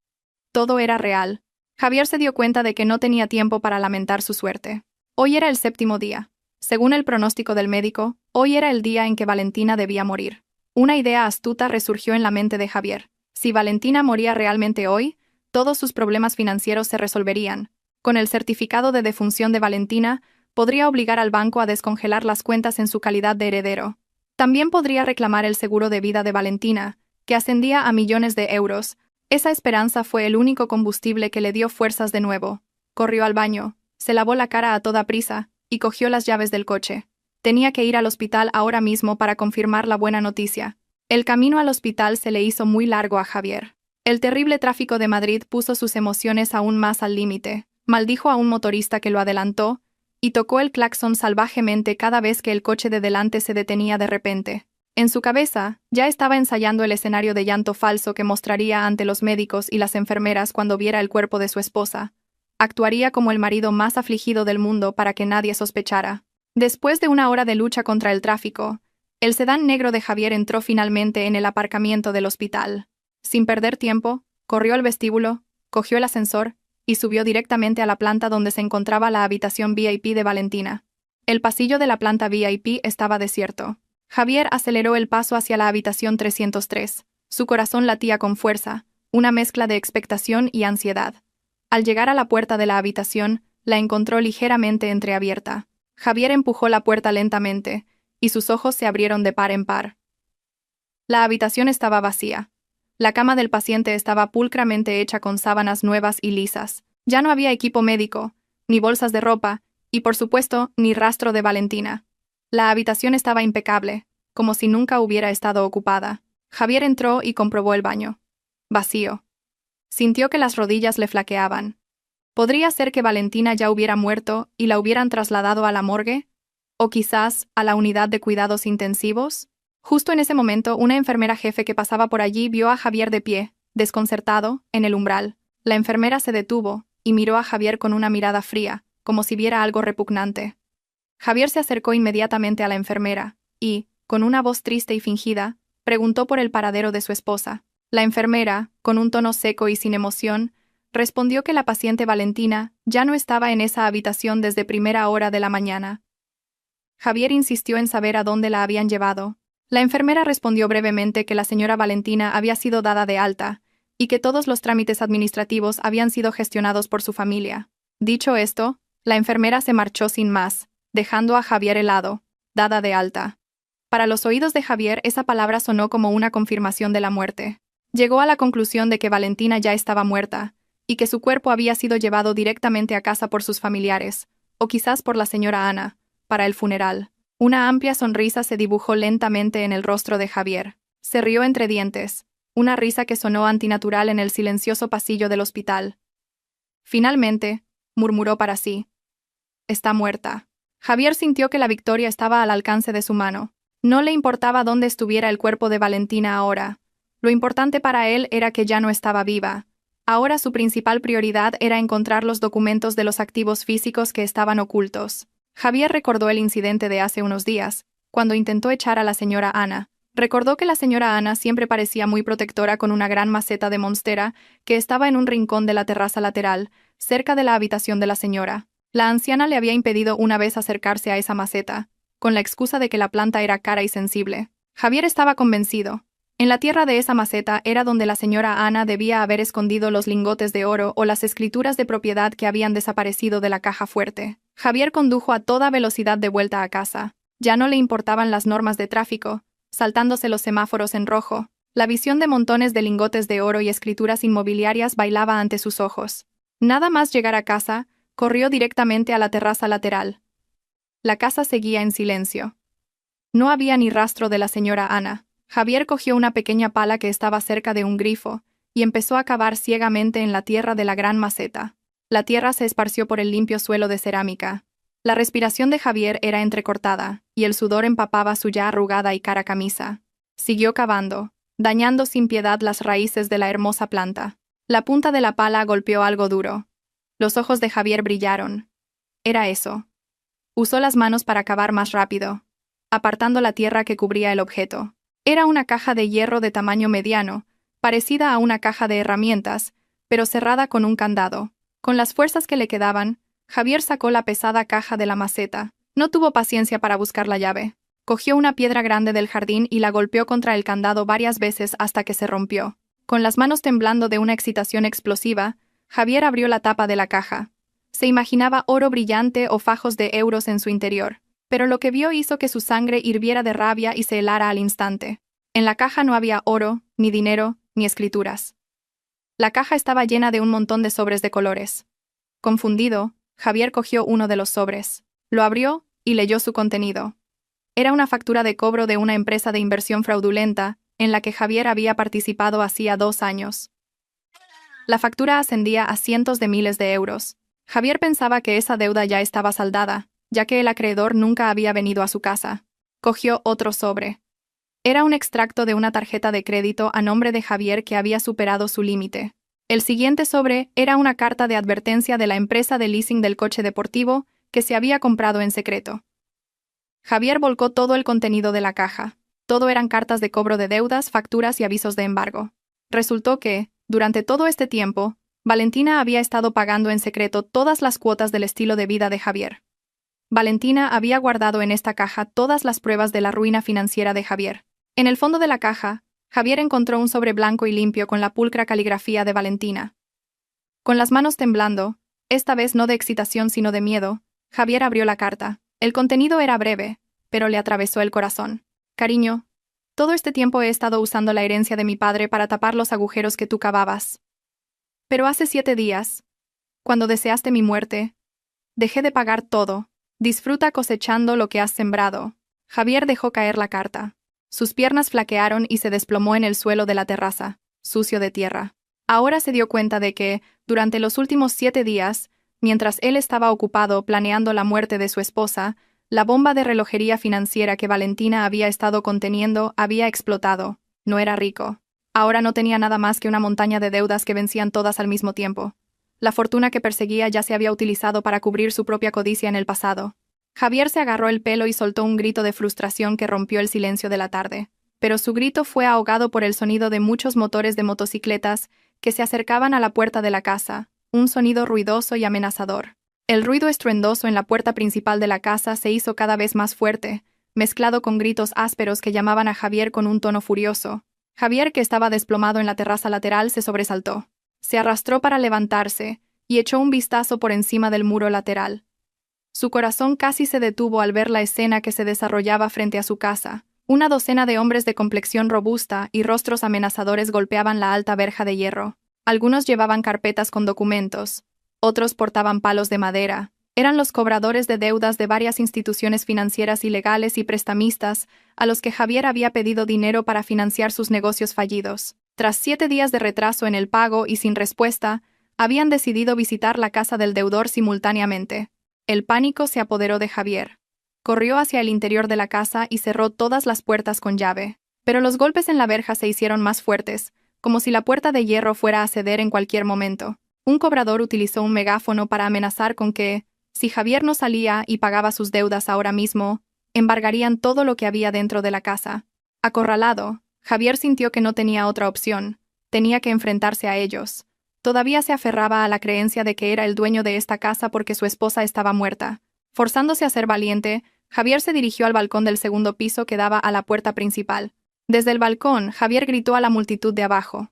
Todo era real. Javier se dio cuenta de que no tenía tiempo para lamentar su suerte. Hoy era el 7º día. Según el pronóstico del médico, hoy era el día en que Valentina debía morir. Una idea astuta resurgió en la mente de Javier. Si Valentina moría realmente hoy, todos sus problemas financieros se resolverían. Con el certificado de defunción de Valentina, podría obligar al banco a descongelar las cuentas en su calidad de heredero. También podría reclamar el seguro de vida de Valentina, que ascendía a millones de euros. Esa esperanza fue el único combustible que le dio fuerzas de nuevo. Corrió al baño, se lavó la cara a toda prisa y cogió las llaves del coche. Tenía que ir al hospital ahora mismo para confirmar la buena noticia. El camino al hospital se le hizo muy largo a Javier. El terrible tráfico de Madrid puso sus emociones aún más al límite. Maldijo a un motorista que lo adelantó y tocó el claxon salvajemente cada vez que el coche de delante se detenía de repente. En su cabeza, ya estaba ensayando el escenario de llanto falso que mostraría ante los médicos y las enfermeras cuando viera el cuerpo de su esposa. Actuaría como el marido más afligido del mundo para que nadie sospechara. Después de una hora de lucha contra el tráfico, el sedán negro de Javier entró finalmente en el aparcamiento del hospital. Sin perder tiempo, corrió al vestíbulo, cogió el ascensor y subió directamente a la planta donde se encontraba la habitación VIP de Valentina. El pasillo de la planta VIP estaba desierto. Javier aceleró el paso hacia la habitación 303. Su corazón latía con fuerza, una mezcla de expectación y ansiedad. Al llegar a la puerta de la habitación, la encontró ligeramente entreabierta. Javier empujó la puerta lentamente, y sus ojos se abrieron de par en par. La habitación estaba vacía. La cama del paciente estaba pulcramente hecha con sábanas nuevas y lisas. Ya no había equipo médico, ni bolsas de ropa, y por supuesto, ni rastro de Valentina. La habitación estaba impecable, como si nunca hubiera estado ocupada. Javier entró y comprobó el baño. Vacío. Sintió que las rodillas le flaqueaban. ¿Podría ser que Valentina ya hubiera muerto y la hubieran trasladado a la morgue? ¿O quizás a la unidad de cuidados intensivos? Justo en ese momento, una enfermera jefe que pasaba por allí vio a Javier de pie, desconcertado, en el umbral. La enfermera se detuvo y miró a Javier con una mirada fría, como si viera algo repugnante. Javier se acercó inmediatamente a la enfermera y, con una voz triste y fingida, preguntó por el paradero de su esposa. La enfermera, con un tono seco y sin emoción, respondió que la paciente Valentina ya no estaba en esa habitación desde primera hora de la mañana. Javier insistió en saber a dónde la habían llevado. La enfermera respondió brevemente que la señora Valentina había sido dada de alta y que todos los trámites administrativos habían sido gestionados por su familia. Dicho esto, la enfermera se marchó sin más, dejando a Javier helado, dada de alta. Para los oídos de Javier esa palabra sonó como una confirmación de la muerte. Llegó a la conclusión de que Valentina ya estaba muerta, y que su cuerpo había sido llevado directamente a casa por sus familiares, o quizás por la señora Ana, para el funeral. Una amplia sonrisa se dibujó lentamente en el rostro de Javier. Se rió entre dientes, una risa que sonó antinatural en el silencioso pasillo del hospital. Finalmente, murmuró para sí: «Está muerta». Javier sintió que la victoria estaba al alcance de su mano. No le importaba dónde estuviera el cuerpo de Valentina ahora. Lo importante para él era que ya no estaba viva. Ahora su principal prioridad era encontrar los documentos de los activos físicos que estaban ocultos. Javier recordó el incidente de hace unos días, cuando intentó echar a la señora Ana. Recordó que la señora Ana siempre parecía muy protectora con una gran maceta de monstera que estaba en un rincón de la terraza lateral, cerca de la habitación de la señora. La anciana le había impedido una vez acercarse a esa maceta, con la excusa de que la planta era cara y sensible. Javier estaba convencido. En la tierra de esa maceta era donde la señora Ana debía haber escondido los lingotes de oro o las escrituras de propiedad que habían desaparecido de la caja fuerte. Javier condujo a toda velocidad de vuelta a casa. Ya no le importaban las normas de tráfico, saltándose los semáforos en rojo. La visión de montones de lingotes de oro y escrituras inmobiliarias bailaba ante sus ojos. Nada más llegar a casa, corrió directamente a la terraza lateral. La casa seguía en silencio. No había ni rastro de la señora Ana. Javier cogió una pequeña pala que estaba cerca de un grifo y empezó a cavar ciegamente en la tierra de la gran maceta. La tierra se esparció por el limpio suelo de cerámica. La respiración de Javier era entrecortada, y el sudor empapaba su ya arrugada y cara camisa. Siguió cavando, dañando sin piedad las raíces de la hermosa planta. La punta de la pala golpeó algo duro. Los ojos de Javier brillaron. Era eso. Usó las manos para cavar más rápido, apartando la tierra que cubría el objeto. Era una caja de hierro de tamaño mediano, parecida a una caja de herramientas, pero cerrada con un candado. Con las fuerzas que le quedaban, Javier sacó la pesada caja de la maceta. No tuvo paciencia para buscar la llave. Cogió una piedra grande del jardín y la golpeó contra el candado varias veces hasta que se rompió. Con las manos temblando de una excitación explosiva, Javier abrió la tapa de la caja. Se imaginaba oro brillante o fajos de euros en su interior, pero lo que vio hizo que su sangre hirviera de rabia y se helara al instante. En la caja no había oro, ni dinero, ni escrituras. La caja estaba llena de un montón de sobres de colores. Confundido, Javier cogió uno de los sobres. Lo abrió y leyó su contenido. Era una factura de cobro de una empresa de inversión fraudulenta en la que Javier había participado hacía 2 años. La factura ascendía a cientos de miles de euros. Javier pensaba que esa deuda ya estaba saldada, ya que el acreedor nunca había venido a su casa. Cogió otro sobre. Era un extracto de una tarjeta de crédito a nombre de Javier que había superado su límite. El siguiente sobre era una carta de advertencia de la empresa de leasing del coche deportivo que se había comprado en secreto. Javier volcó todo el contenido de la caja. Todo eran cartas de cobro de deudas, facturas y avisos de embargo. Resultó que, durante todo este tiempo, Valentina había estado pagando en secreto todas las cuotas del estilo de vida de Javier. Valentina había guardado en esta caja todas las pruebas de la ruina financiera de Javier. En el fondo de la caja, Javier encontró un sobre blanco y limpio con la pulcra caligrafía de Valentina. Con las manos temblando, esta vez no de excitación sino de miedo, Javier abrió la carta. El contenido era breve, pero le atravesó el corazón. Cariño, todo este tiempo he estado usando la herencia de mi padre para tapar los agujeros que tú cavabas. Pero hace 7 días, cuando deseaste mi muerte, dejé de pagar todo. Disfruta cosechando lo que has sembrado. Javier dejó caer la carta. Sus piernas flaquearon y se desplomó en el suelo de la terraza, sucio de tierra. Ahora se dio cuenta de que, durante los últimos 7 días, mientras él estaba ocupado planeando la muerte de su esposa, la bomba de relojería financiera que Valentina había estado conteniendo había explotado. No era rico. Ahora no tenía nada más que una montaña de deudas que vencían todas al mismo tiempo. La fortuna que perseguía ya se había utilizado para cubrir su propia codicia en el pasado. Javier se agarró el pelo y soltó un grito de frustración que rompió el silencio de la tarde. Pero su grito fue ahogado por el sonido de muchos motores de motocicletas que se acercaban a la puerta de la casa, un sonido ruidoso y amenazador. El ruido estruendoso en la puerta principal de la casa se hizo cada vez más fuerte, mezclado con gritos ásperos que llamaban a Javier con un tono furioso. Javier, que estaba desplomado en la terraza lateral, se sobresaltó. Se arrastró para levantarse y echó un vistazo por encima del muro lateral. Su corazón casi se detuvo al ver la escena que se desarrollaba frente a su casa. Una docena de hombres de complexión robusta y rostros amenazadores golpeaban la alta verja de hierro. Algunos llevaban carpetas con documentos, otros portaban palos de madera. Eran los cobradores de deudas de varias instituciones financieras ilegales y prestamistas a los que Javier había pedido dinero para financiar sus negocios fallidos. Tras 7 días de retraso en el pago y sin respuesta, habían decidido visitar la casa del deudor simultáneamente. El pánico se apoderó de Javier. Corrió hacia el interior de la casa y cerró todas las puertas con llave. Pero los golpes en la verja se hicieron más fuertes, como si la puerta de hierro fuera a ceder en cualquier momento. Un cobrador utilizó un megáfono para amenazar con que, si Javier no salía y pagaba sus deudas ahora mismo, embargarían todo lo que había dentro de la casa. Acorralado, Javier sintió que no tenía otra opción. Tenía que enfrentarse a ellos. Todavía se aferraba a la creencia de que era el dueño de esta casa porque su esposa estaba muerta. Forzándose a ser valiente, Javier se dirigió al balcón del segundo piso que daba a la puerta principal. Desde el balcón, Javier gritó a la multitud de abajo.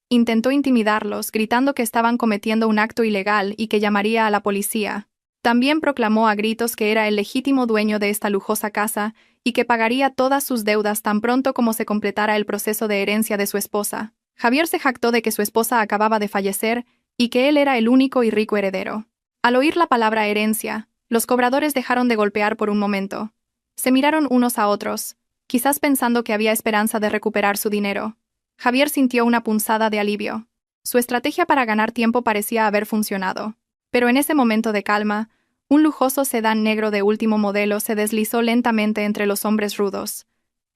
Intentó intimidarlos, gritando que estaban cometiendo un acto ilegal y que llamaría a la policía. También proclamó a gritos que era el legítimo dueño de esta lujosa casa y que pagaría todas sus deudas tan pronto como se completara el proceso de herencia de su esposa. Javier se jactó de que su esposa acababa de fallecer y que él era el único y rico heredero. Al oír la palabra herencia, los cobradores dejaron de golpear por un momento. Se miraron unos a otros, quizás pensando que había esperanza de recuperar su dinero. Javier sintió una punzada de alivio. Su estrategia para ganar tiempo parecía haber funcionado. Pero en ese momento de calma, un lujoso sedán negro de último modelo se deslizó lentamente entre los hombres rudos.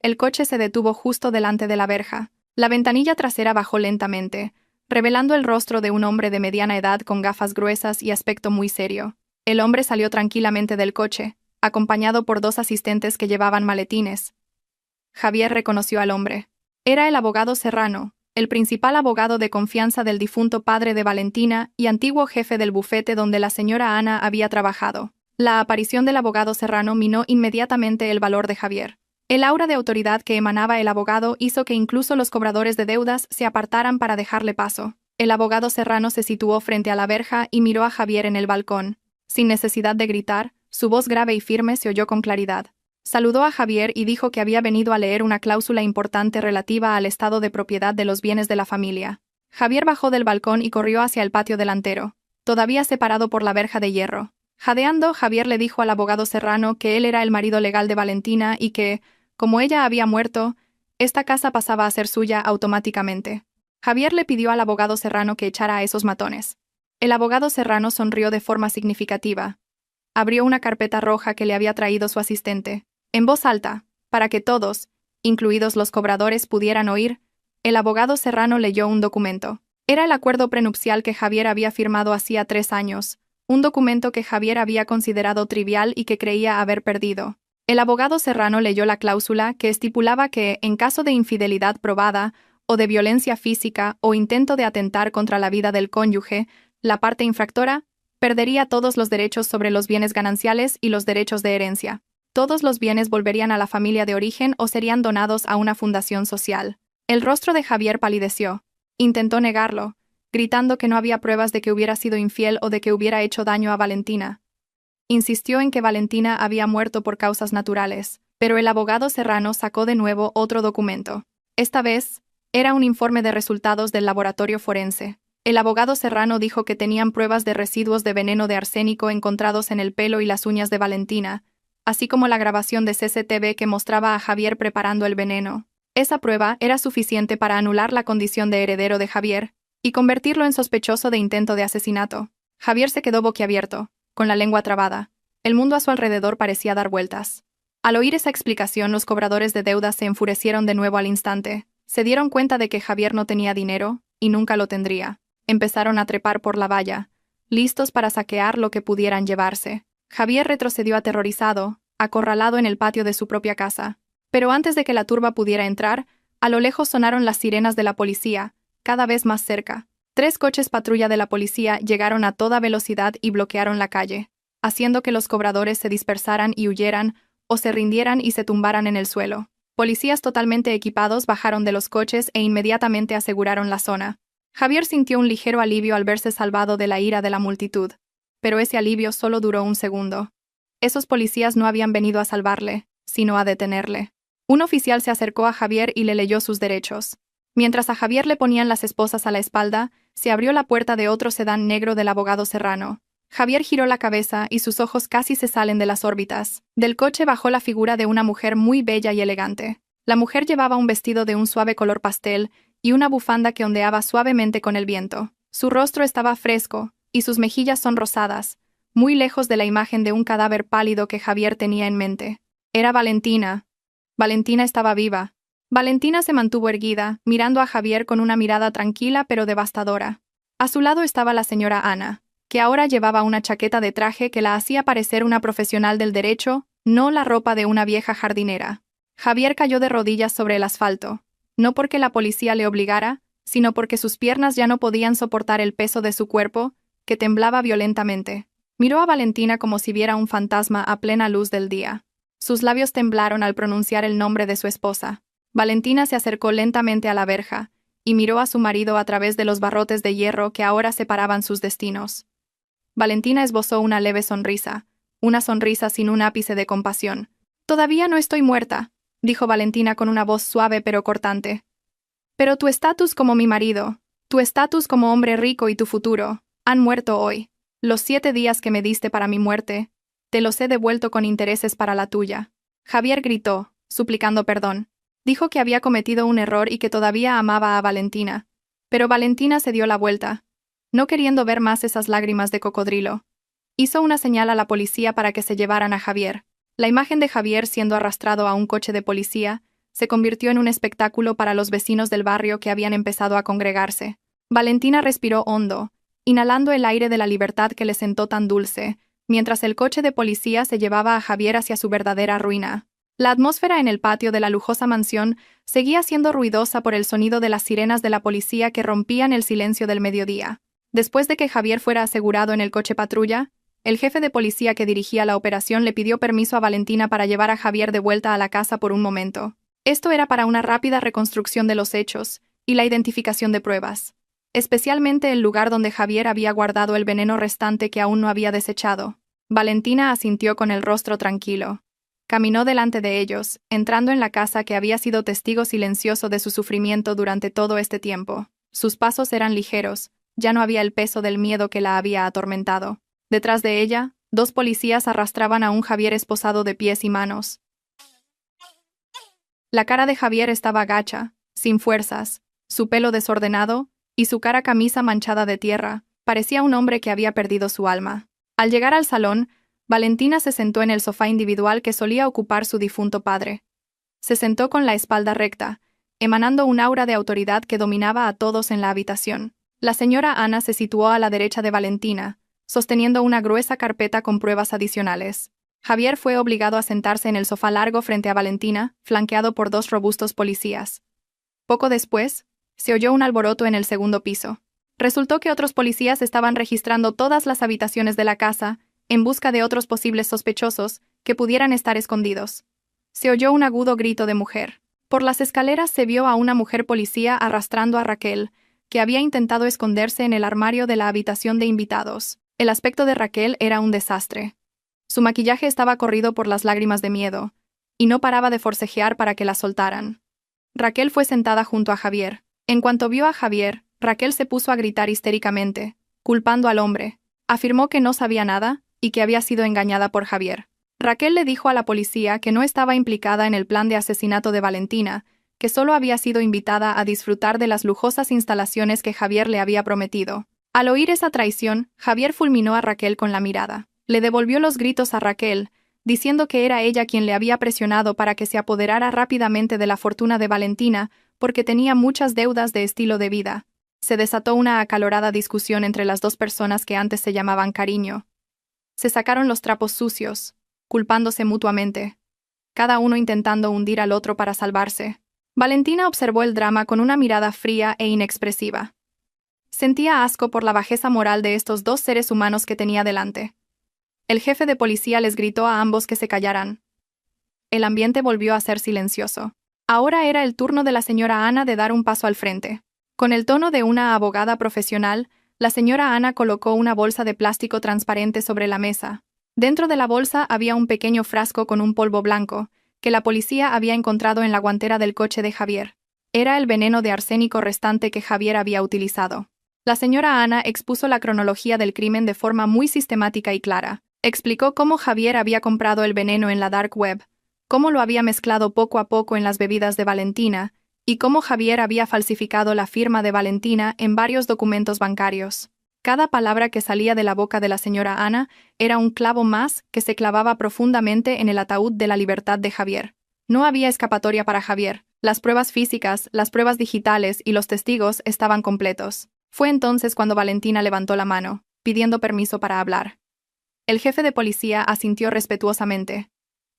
El coche se detuvo justo delante de la verja. La ventanilla trasera bajó lentamente, revelando el rostro de un hombre de mediana edad con gafas gruesas y aspecto muy serio. El hombre salió tranquilamente del coche, acompañado por 2 asistentes que llevaban maletines. Javier reconoció al hombre. Era el abogado Serrano, el principal abogado de confianza del difunto padre de Valentina y antiguo jefe del bufete donde la señora Ana había trabajado. La aparición del abogado Serrano minó inmediatamente el valor de Javier. El aura de autoridad que emanaba el abogado hizo que incluso los cobradores de deudas se apartaran para dejarle paso. El abogado Serrano se situó frente a la verja y miró a Javier en el balcón. Sin necesidad de gritar, su voz grave y firme se oyó con claridad. Saludó a Javier y dijo que había venido a leer una cláusula importante relativa al estado de propiedad de los bienes de la familia. Javier bajó del balcón y corrió hacia el patio delantero, todavía separado por la verja de hierro. Jadeando, Javier le dijo al abogado Serrano que él era el marido legal de Valentina y que, como ella había muerto, esta casa pasaba a ser suya automáticamente. Javier le pidió al abogado Serrano que echara a esos matones. El abogado Serrano sonrió de forma significativa. Abrió una carpeta roja que le había traído su asistente. En voz alta, para que todos, incluidos los cobradores, pudieran oír, el abogado Serrano leyó un documento. Era el acuerdo prenupcial que Javier había firmado hacía 3 años, un documento que Javier había considerado trivial y que creía haber perdido. El abogado Serrano leyó la cláusula que estipulaba que, en caso de infidelidad probada, o de violencia física o intento de atentar contra la vida del cónyuge, la parte infractora perdería todos los derechos sobre los bienes gananciales y los derechos de herencia. Todos los bienes volverían a la familia de origen o serían donados a una fundación social. El rostro de Javier palideció. Intentó negarlo, gritando que no había pruebas de que hubiera sido infiel o de que hubiera hecho daño a Valentina. Insistió en que Valentina había muerto por causas naturales, pero el abogado Serrano sacó de nuevo otro documento. Esta vez, era un informe de resultados del laboratorio forense. El abogado Serrano dijo que tenían pruebas de residuos de veneno de arsénico encontrados en el pelo y las uñas de Valentina, así como la grabación de CCTV que mostraba a Javier preparando el veneno. Esa prueba era suficiente para anular la condición de heredero de Javier y convertirlo en sospechoso de intento de asesinato. Javier se quedó boquiabierto, con la lengua trabada. El mundo a su alrededor parecía dar vueltas. Al oír esa explicación, los cobradores de deudas se enfurecieron de nuevo al instante. Se dieron cuenta de que Javier no tenía dinero, y nunca lo tendría. Empezaron a trepar por la valla, listos para saquear lo que pudieran llevarse. Javier retrocedió aterrorizado, acorralado en el patio de su propia casa. Pero antes de que la turba pudiera entrar, a lo lejos sonaron las sirenas de la policía, cada vez más cerca. 3 coches patrulla de la policía llegaron a toda velocidad y bloquearon la calle, haciendo que los cobradores se dispersaran y huyeran, o se rindieran y se tumbaran en el suelo. Policías totalmente equipados bajaron de los coches e inmediatamente aseguraron la zona. Javier sintió un ligero alivio al verse salvado de la ira de la multitud. Pero ese alivio solo duró un segundo. Esos policías no habían venido a salvarle, sino a detenerle. Un oficial se acercó a Javier y le leyó sus derechos. Mientras a Javier le ponían las esposas a la espalda, se abrió la puerta de otro sedán negro del abogado Serrano. Javier giró la cabeza y sus ojos casi se salen de las órbitas. Del coche bajó la figura de una mujer muy bella y elegante. La mujer llevaba un vestido de un suave color pastel y una bufanda que ondeaba suavemente con el viento. Su rostro estaba fresco, y sus mejillas sonrosadas, muy lejos de la imagen de un cadáver pálido que Javier tenía en mente. Era Valentina. Valentina estaba viva. Valentina se mantuvo erguida, mirando a Javier con una mirada tranquila pero devastadora. A su lado estaba la señora Ana, que ahora llevaba una chaqueta de traje que la hacía parecer una profesional del derecho, no la ropa de una vieja jardinera. Javier cayó de rodillas sobre el asfalto, no porque la policía le obligara, sino porque sus piernas ya no podían soportar el peso de su cuerpo, que temblaba violentamente. Miró a Valentina como si viera un fantasma a plena luz del día. Sus labios temblaron al pronunciar el nombre de su esposa. Valentina se acercó lentamente a la verja y miró a su marido a través de los barrotes de hierro que ahora separaban sus destinos. Valentina esbozó una leve sonrisa, una sonrisa sin un ápice de compasión. «Todavía no estoy muerta», dijo Valentina con una voz suave pero cortante. «Pero tu estatus como mi marido, tu estatus como hombre rico y tu futuro, han muerto hoy. Los 7 días que me diste para mi muerte, te los he devuelto con intereses para la tuya». Javier gritó, suplicando perdón. Dijo que había cometido un error y que todavía amaba a Valentina. Pero Valentina se dio la vuelta, no queriendo ver más esas lágrimas de cocodrilo. Hizo una señal a la policía para que se llevaran a Javier. La imagen de Javier siendo arrastrado a un coche de policía se convirtió en un espectáculo para los vecinos del barrio que habían empezado a congregarse. Valentina respiró hondo, inhalando el aire de la libertad que le sentó tan dulce, mientras el coche de policía se llevaba a Javier hacia su verdadera ruina. La atmósfera en el patio de la lujosa mansión seguía siendo ruidosa por el sonido de las sirenas de la policía que rompían el silencio del mediodía. Después de que Javier fuera asegurado en el coche patrulla, el jefe de policía que dirigía la operación le pidió permiso a Valentina para llevar a Javier de vuelta a la casa por un momento. Esto era para una rápida reconstrucción de los hechos y la identificación de pruebas, especialmente el lugar donde Javier había guardado el veneno restante que aún no había desechado. Valentina asintió con el rostro tranquilo. Caminó delante de ellos, entrando en la casa que había sido testigo silencioso de su sufrimiento durante todo este tiempo. Sus pasos eran ligeros, ya no había el peso del miedo que la había atormentado. Detrás de ella, 2 policías arrastraban a un Javier esposado de pies y manos. La cara de Javier estaba gacha, sin fuerzas, su pelo desordenado, y su cara camisa manchada de tierra, parecía un hombre que había perdido su alma. Al llegar al salón, Valentina se sentó en el sofá individual que solía ocupar su difunto padre. Se sentó con la espalda recta, emanando un aura de autoridad que dominaba a todos en la habitación. La señora Ana se situó a la derecha de Valentina, sosteniendo una gruesa carpeta con pruebas adicionales. Javier fue obligado a sentarse en el sofá largo frente a Valentina, flanqueado por 2 robustos policías. Poco después, se oyó un alboroto en el segundo piso. Resultó que otros policías estaban registrando todas las habitaciones de la casa, en busca de otros posibles sospechosos que pudieran estar escondidos. Se oyó un agudo grito de mujer. Por las escaleras se vio a una mujer policía arrastrando a Raquel, que había intentado esconderse en el armario de la habitación de invitados. El aspecto de Raquel era un desastre. Su maquillaje estaba corrido por las lágrimas de miedo, y no paraba de forcejear para que la soltaran. Raquel fue sentada junto a Javier. En cuanto vio a Javier, Raquel se puso a gritar histéricamente, culpando al hombre. Afirmó que no sabía nada y que había sido engañada por Javier. Raquel le dijo a la policía que no estaba implicada en el plan de asesinato de Valentina, que solo había sido invitada a disfrutar de las lujosas instalaciones que Javier le había prometido. Al oír esa traición, Javier fulminó a Raquel con la mirada. Le devolvió los gritos a Raquel, diciendo que era ella quien le había presionado para que se apoderara rápidamente de la fortuna de Valentina, porque tenía muchas deudas de estilo de vida. Se desató una acalorada discusión entre las dos personas que antes se llamaban cariño. Se sacaron los trapos sucios, culpándose mutuamente, cada uno intentando hundir al otro para salvarse. Valentina observó el drama con una mirada fría e inexpresiva. Sentía asco por la bajeza moral de estos dos seres humanos que tenía delante. El jefe de policía les gritó a ambos que se callaran. El ambiente volvió a ser silencioso. Ahora era el turno de la señora Ana de dar un paso al frente. Con el tono de una abogada profesional, la señora Ana colocó una bolsa de plástico transparente sobre la mesa. Dentro de la bolsa había un pequeño frasco con un polvo blanco, que la policía había encontrado en la guantera del coche de Javier. Era el veneno de arsénico restante que Javier había utilizado. La señora Ana expuso la cronología del crimen de forma muy sistemática y clara. Explicó cómo Javier había comprado el veneno en la dark web, cómo lo había mezclado poco a poco en las bebidas de Valentina, y cómo Javier había falsificado la firma de Valentina en varios documentos bancarios. Cada palabra que salía de la boca de la señora Ana era un clavo más que se clavaba profundamente en el ataúd de la libertad de Javier. No había escapatoria para Javier. Las pruebas físicas, las pruebas digitales y los testigos estaban completos. Fue entonces cuando Valentina levantó la mano, pidiendo permiso para hablar. El jefe de policía asintió respetuosamente.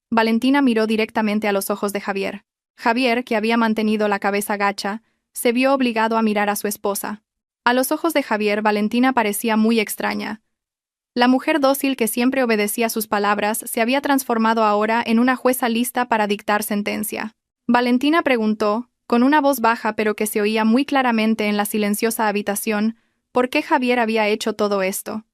Valentina miró directamente a los ojos de Javier. Javier, que había mantenido la cabeza gacha, se vio obligado a mirar a su esposa. A los ojos de Javier, Valentina parecía muy extraña. La mujer dócil que siempre obedecía sus palabras se había transformado ahora en una jueza lista para dictar sentencia. Valentina preguntó, con una voz baja pero que se oía muy claramente en la silenciosa habitación, por qué Javier había hecho todo esto.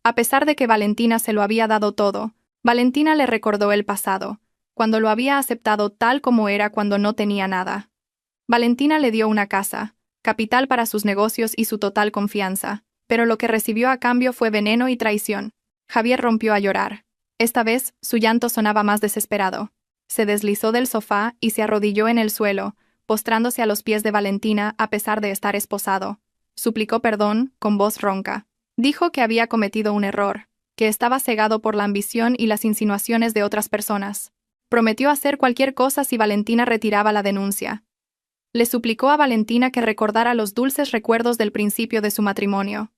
A pesar de que Valentina se lo había dado todo, Valentina le recordó el pasado, cuando lo había aceptado tal como era cuando no tenía nada. Valentina le dio una casa, capital para sus negocios y su total confianza, pero lo que recibió a cambio fue veneno y traición. Javier rompió a llorar. Esta vez, su llanto sonaba más desesperado. Se deslizó del sofá y se arrodilló en el suelo, postrándose a los pies de Valentina a pesar de estar esposado. Suplicó perdón, con voz ronca. Dijo que había cometido un error, que estaba cegado por la ambición y las insinuaciones de otras personas. Prometió hacer cualquier cosa si Valentina retiraba la denuncia. Le suplicó a Valentina que recordara los dulces recuerdos del principio de su matrimonio.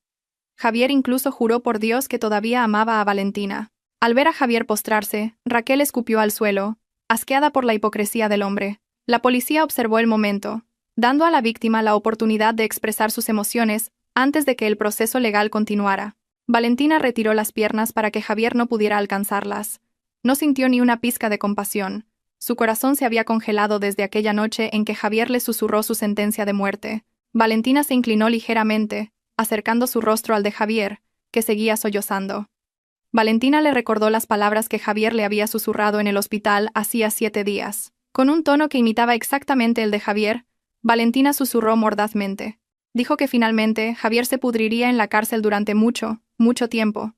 Javier incluso juró por Dios que todavía amaba a Valentina. Al ver a Javier postrarse, Raquel escupió al suelo, asqueada por la hipocresía del hombre. La policía observó el momento, dando a la víctima la oportunidad de expresar sus emociones antes de que el proceso legal continuara. Valentina retiró las piernas para que Javier no pudiera alcanzarlas. No sintió ni una pizca de compasión. Su corazón se había congelado desde aquella noche en que Javier le susurró su sentencia de muerte. Valentina se inclinó ligeramente, acercando su rostro al de Javier, que seguía sollozando. Valentina le recordó las palabras que Javier le había susurrado en el hospital hacía 7 días. Con un tono que imitaba exactamente el de Javier, Valentina susurró mordazmente. Dijo que finalmente Javier se pudriría en la cárcel durante mucho, mucho tiempo.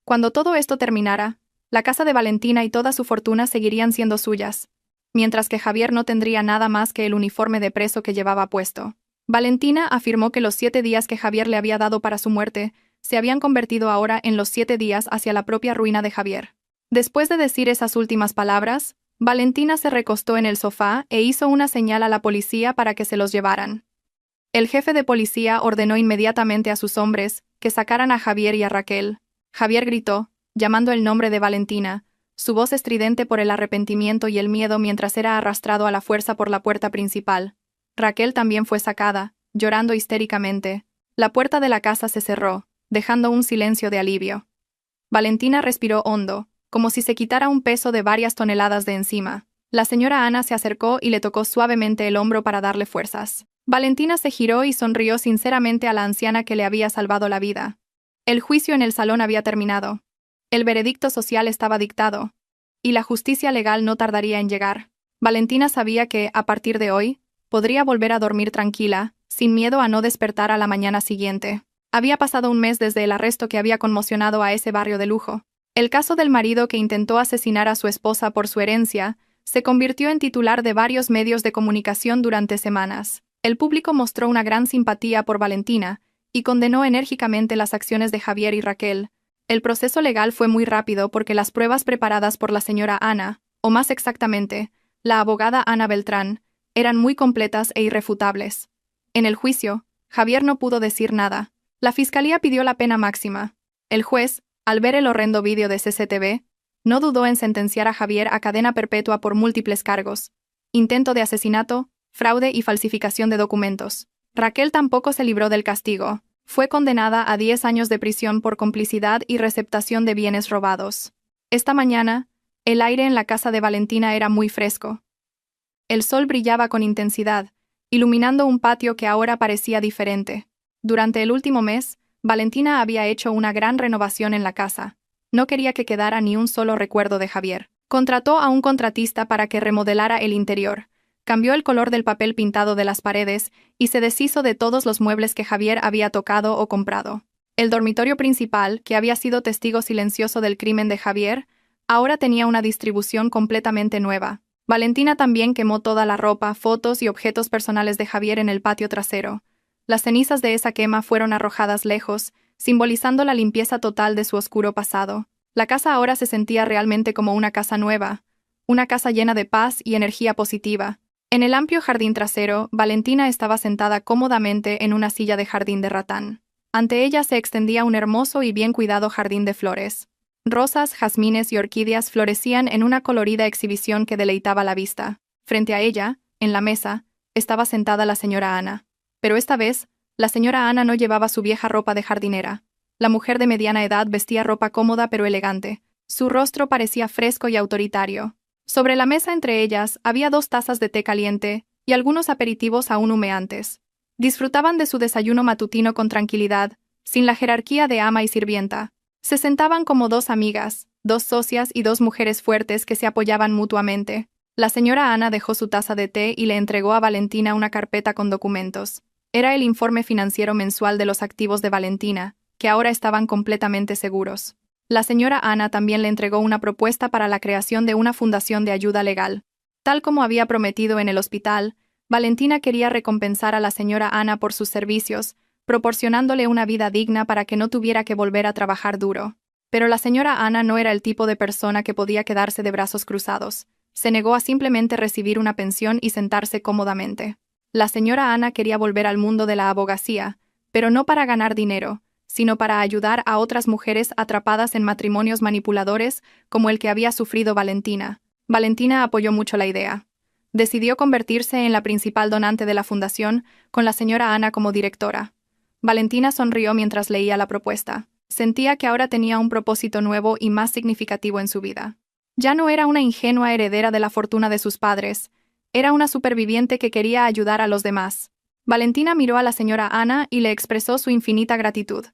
Cuando todo esto terminara, la casa de Valentina y toda su fortuna seguirían siendo suyas, mientras que Javier no tendría nada más que el uniforme de preso que llevaba puesto. Valentina afirmó que los 7 días que Javier le había dado para su muerte se habían convertido ahora en los 7 días hacia la propia ruina de Javier. Después de decir esas últimas palabras, Valentina se recostó en el sofá e hizo una señal a la policía para que se los llevaran. El jefe de policía ordenó inmediatamente a sus hombres que sacaran a Javier y a Raquel. Javier gritó, llamando el nombre de Valentina, su voz estridente por el arrepentimiento y el miedo mientras era arrastrado a la fuerza por la puerta principal. Raquel también fue sacada, llorando histéricamente. La puerta de la casa se cerró, dejando un silencio de alivio. Valentina respiró hondo, como si se quitara un peso de varias toneladas de encima. La señora Ana se acercó y le tocó suavemente el hombro para darle fuerzas. Valentina se giró y sonrió sinceramente a la anciana que le había salvado la vida. El juicio en el salón había terminado. El veredicto social estaba dictado. Y la justicia legal no tardaría en llegar. Valentina sabía que, a partir de hoy, podría volver a dormir tranquila, sin miedo a no despertar a la mañana siguiente. Había pasado un mes desde el arresto que había conmocionado a ese barrio de lujo. El caso del marido que intentó asesinar a su esposa por su herencia se convirtió en titular de varios medios de comunicación durante semanas. El público mostró una gran simpatía por Valentina y condenó enérgicamente las acciones de Javier y Raquel. El proceso legal fue muy rápido porque las pruebas preparadas por la señora Ana, o más exactamente, la abogada Ana Beltrán, eran muy completas e irrefutables. En el juicio, Javier no pudo decir nada. La fiscalía pidió la pena máxima. El juez, al ver el horrendo vídeo de CCTV, no dudó en sentenciar a Javier a cadena perpetua por múltiples cargos: intento de asesinato, fraude y falsificación de documentos. Raquel tampoco se libró del castigo. Fue condenada a 10 años de prisión por complicidad y receptación de bienes robados. Esta mañana, el aire en la casa de Valentina era muy fresco. El sol brillaba con intensidad, iluminando un patio que ahora parecía diferente. Durante el último mes, Valentina había hecho una gran renovación en la casa. No quería que quedara ni un solo recuerdo de Javier. Contrató a un contratista para que remodelara el interior, cambió el color del papel pintado de las paredes y se deshizo de todos los muebles que Javier había tocado o comprado. El dormitorio principal, que había sido testigo silencioso del crimen de Javier, ahora tenía una distribución completamente nueva. Valentina también quemó toda la ropa, fotos y objetos personales de Javier en el patio trasero. Las cenizas de esa quema fueron arrojadas lejos, simbolizando la limpieza total de su oscuro pasado. La casa ahora se sentía realmente como una casa nueva, una casa llena de paz y energía positiva. En el amplio jardín trasero, Valentina estaba sentada cómodamente en una silla de jardín de ratán. Ante ella se extendía un hermoso y bien cuidado jardín de flores. Rosas, jazmines y orquídeas florecían en una colorida exhibición que deleitaba la vista. Frente a ella, en la mesa, estaba sentada la señora Ana. Pero esta vez, la señora Ana no llevaba su vieja ropa de jardinera. La mujer de mediana edad vestía ropa cómoda pero elegante. Su rostro parecía fresco y autoritario. Sobre la mesa entre ellas había 2 tazas de té caliente y algunos aperitivos aún humeantes. Disfrutaban de su desayuno matutino con tranquilidad, sin la jerarquía de ama y sirvienta. Se sentaban como 2 amigas, 2 socias y 2 mujeres fuertes que se apoyaban mutuamente. La señora Ana dejó su taza de té y le entregó a Valentina una carpeta con documentos. Era el informe financiero mensual de los activos de Valentina, que ahora estaban completamente seguros. La señora Ana también le entregó una propuesta para la creación de una fundación de ayuda legal. Tal como había prometido en el hospital, Valentina quería recompensar a la señora Ana por sus servicios, proporcionándole una vida digna para que no tuviera que volver a trabajar duro. Pero la señora Ana no era el tipo de persona que podía quedarse de brazos cruzados. Se negó a simplemente recibir una pensión y sentarse cómodamente. La señora Ana quería volver al mundo de la abogacía, pero no para ganar dinero, sino para ayudar a otras mujeres atrapadas en matrimonios manipuladores como el que había sufrido Valentina. Valentina apoyó mucho la idea. Decidió convertirse en la principal donante de la fundación, con la señora Ana como directora. Valentina sonrió mientras leía la propuesta. Sentía que ahora tenía un propósito nuevo y más significativo en su vida. Ya no era una ingenua heredera de la fortuna de sus padres, era una superviviente que quería ayudar a los demás. Valentina miró a la señora Ana y le expresó su infinita gratitud.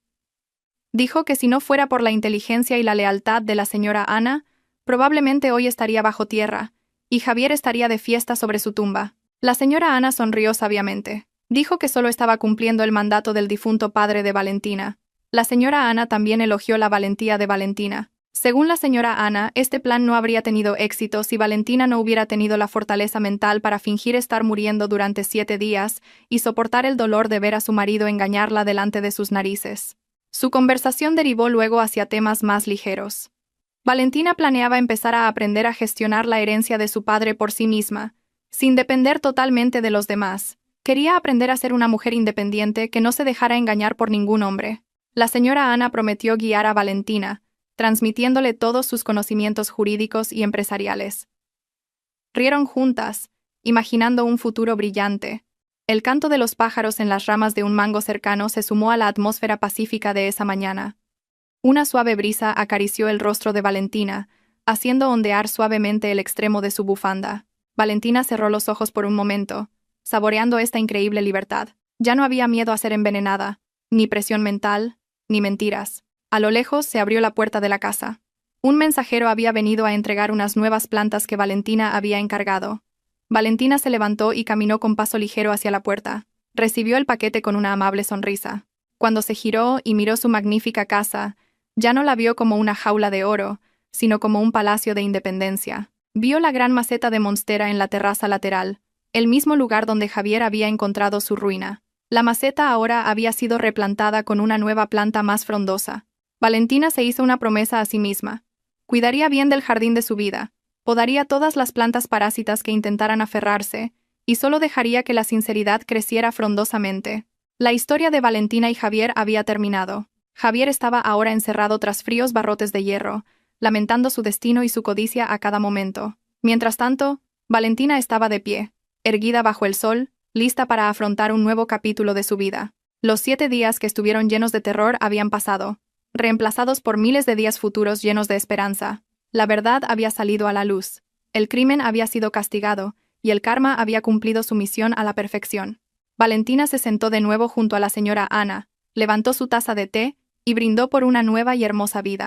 Dijo que si no fuera por la inteligencia y la lealtad de la señora Ana, probablemente hoy estaría bajo tierra, y Javier estaría de fiesta sobre su tumba. La señora Ana sonrió sabiamente. Dijo que solo estaba cumpliendo el mandato del difunto padre de Valentina. La señora Ana también elogió la valentía de Valentina. Según la señora Ana, este plan no habría tenido éxito si Valentina no hubiera tenido la fortaleza mental para fingir estar muriendo durante 7 días y soportar el dolor de ver a su marido engañarla delante de sus narices. Su conversación derivó luego hacia temas más ligeros. Valentina planeaba empezar a aprender a gestionar la herencia de su padre por sí misma, sin depender totalmente de los demás. Quería aprender a ser una mujer independiente que no se dejara engañar por ningún hombre. La señora Ana prometió guiar a Valentina, transmitiéndole todos sus conocimientos jurídicos y empresariales. Rieron juntas, imaginando un futuro brillante. El canto de los pájaros en las ramas de un mango cercano se sumó a la atmósfera pacífica de esa mañana. Una suave brisa acarició el rostro de Valentina, haciendo ondear suavemente el extremo de su bufanda. Valentina cerró los ojos por un momento, saboreando esta increíble libertad. Ya no había miedo a ser envenenada, ni presión mental, ni mentiras. A lo lejos se abrió la puerta de la casa. Un mensajero había venido a entregar unas nuevas plantas que Valentina había encargado. Valentina se levantó y caminó con paso ligero hacia la puerta. Recibió el paquete con una amable sonrisa. Cuando se giró y miró su magnífica casa, ya no la vio como una jaula de oro, sino como un palacio de independencia. Vio la gran maceta de monstera en la terraza lateral, el mismo lugar donde Javier había encontrado su ruina. La maceta ahora había sido replantada con una nueva planta más frondosa. Valentina se hizo una promesa a sí misma. Cuidaría bien del jardín de su vida, podaría todas las plantas parásitas que intentaran aferrarse, y solo dejaría que la sinceridad creciera frondosamente. La historia de Valentina y Javier había terminado. Javier estaba ahora encerrado tras fríos barrotes de hierro, lamentando su destino y su codicia a cada momento. Mientras tanto, Valentina estaba de pie, erguida bajo el sol, lista para afrontar un nuevo capítulo de su vida. Los 7 días que estuvieron llenos de terror habían pasado, reemplazados por miles de días futuros llenos de esperanza. La verdad había salido a la luz. El crimen había sido castigado, y el karma había cumplido su misión a la perfección. Valentina se sentó de nuevo junto a la señora Ana, levantó su taza de té y brindó por una nueva y hermosa vida.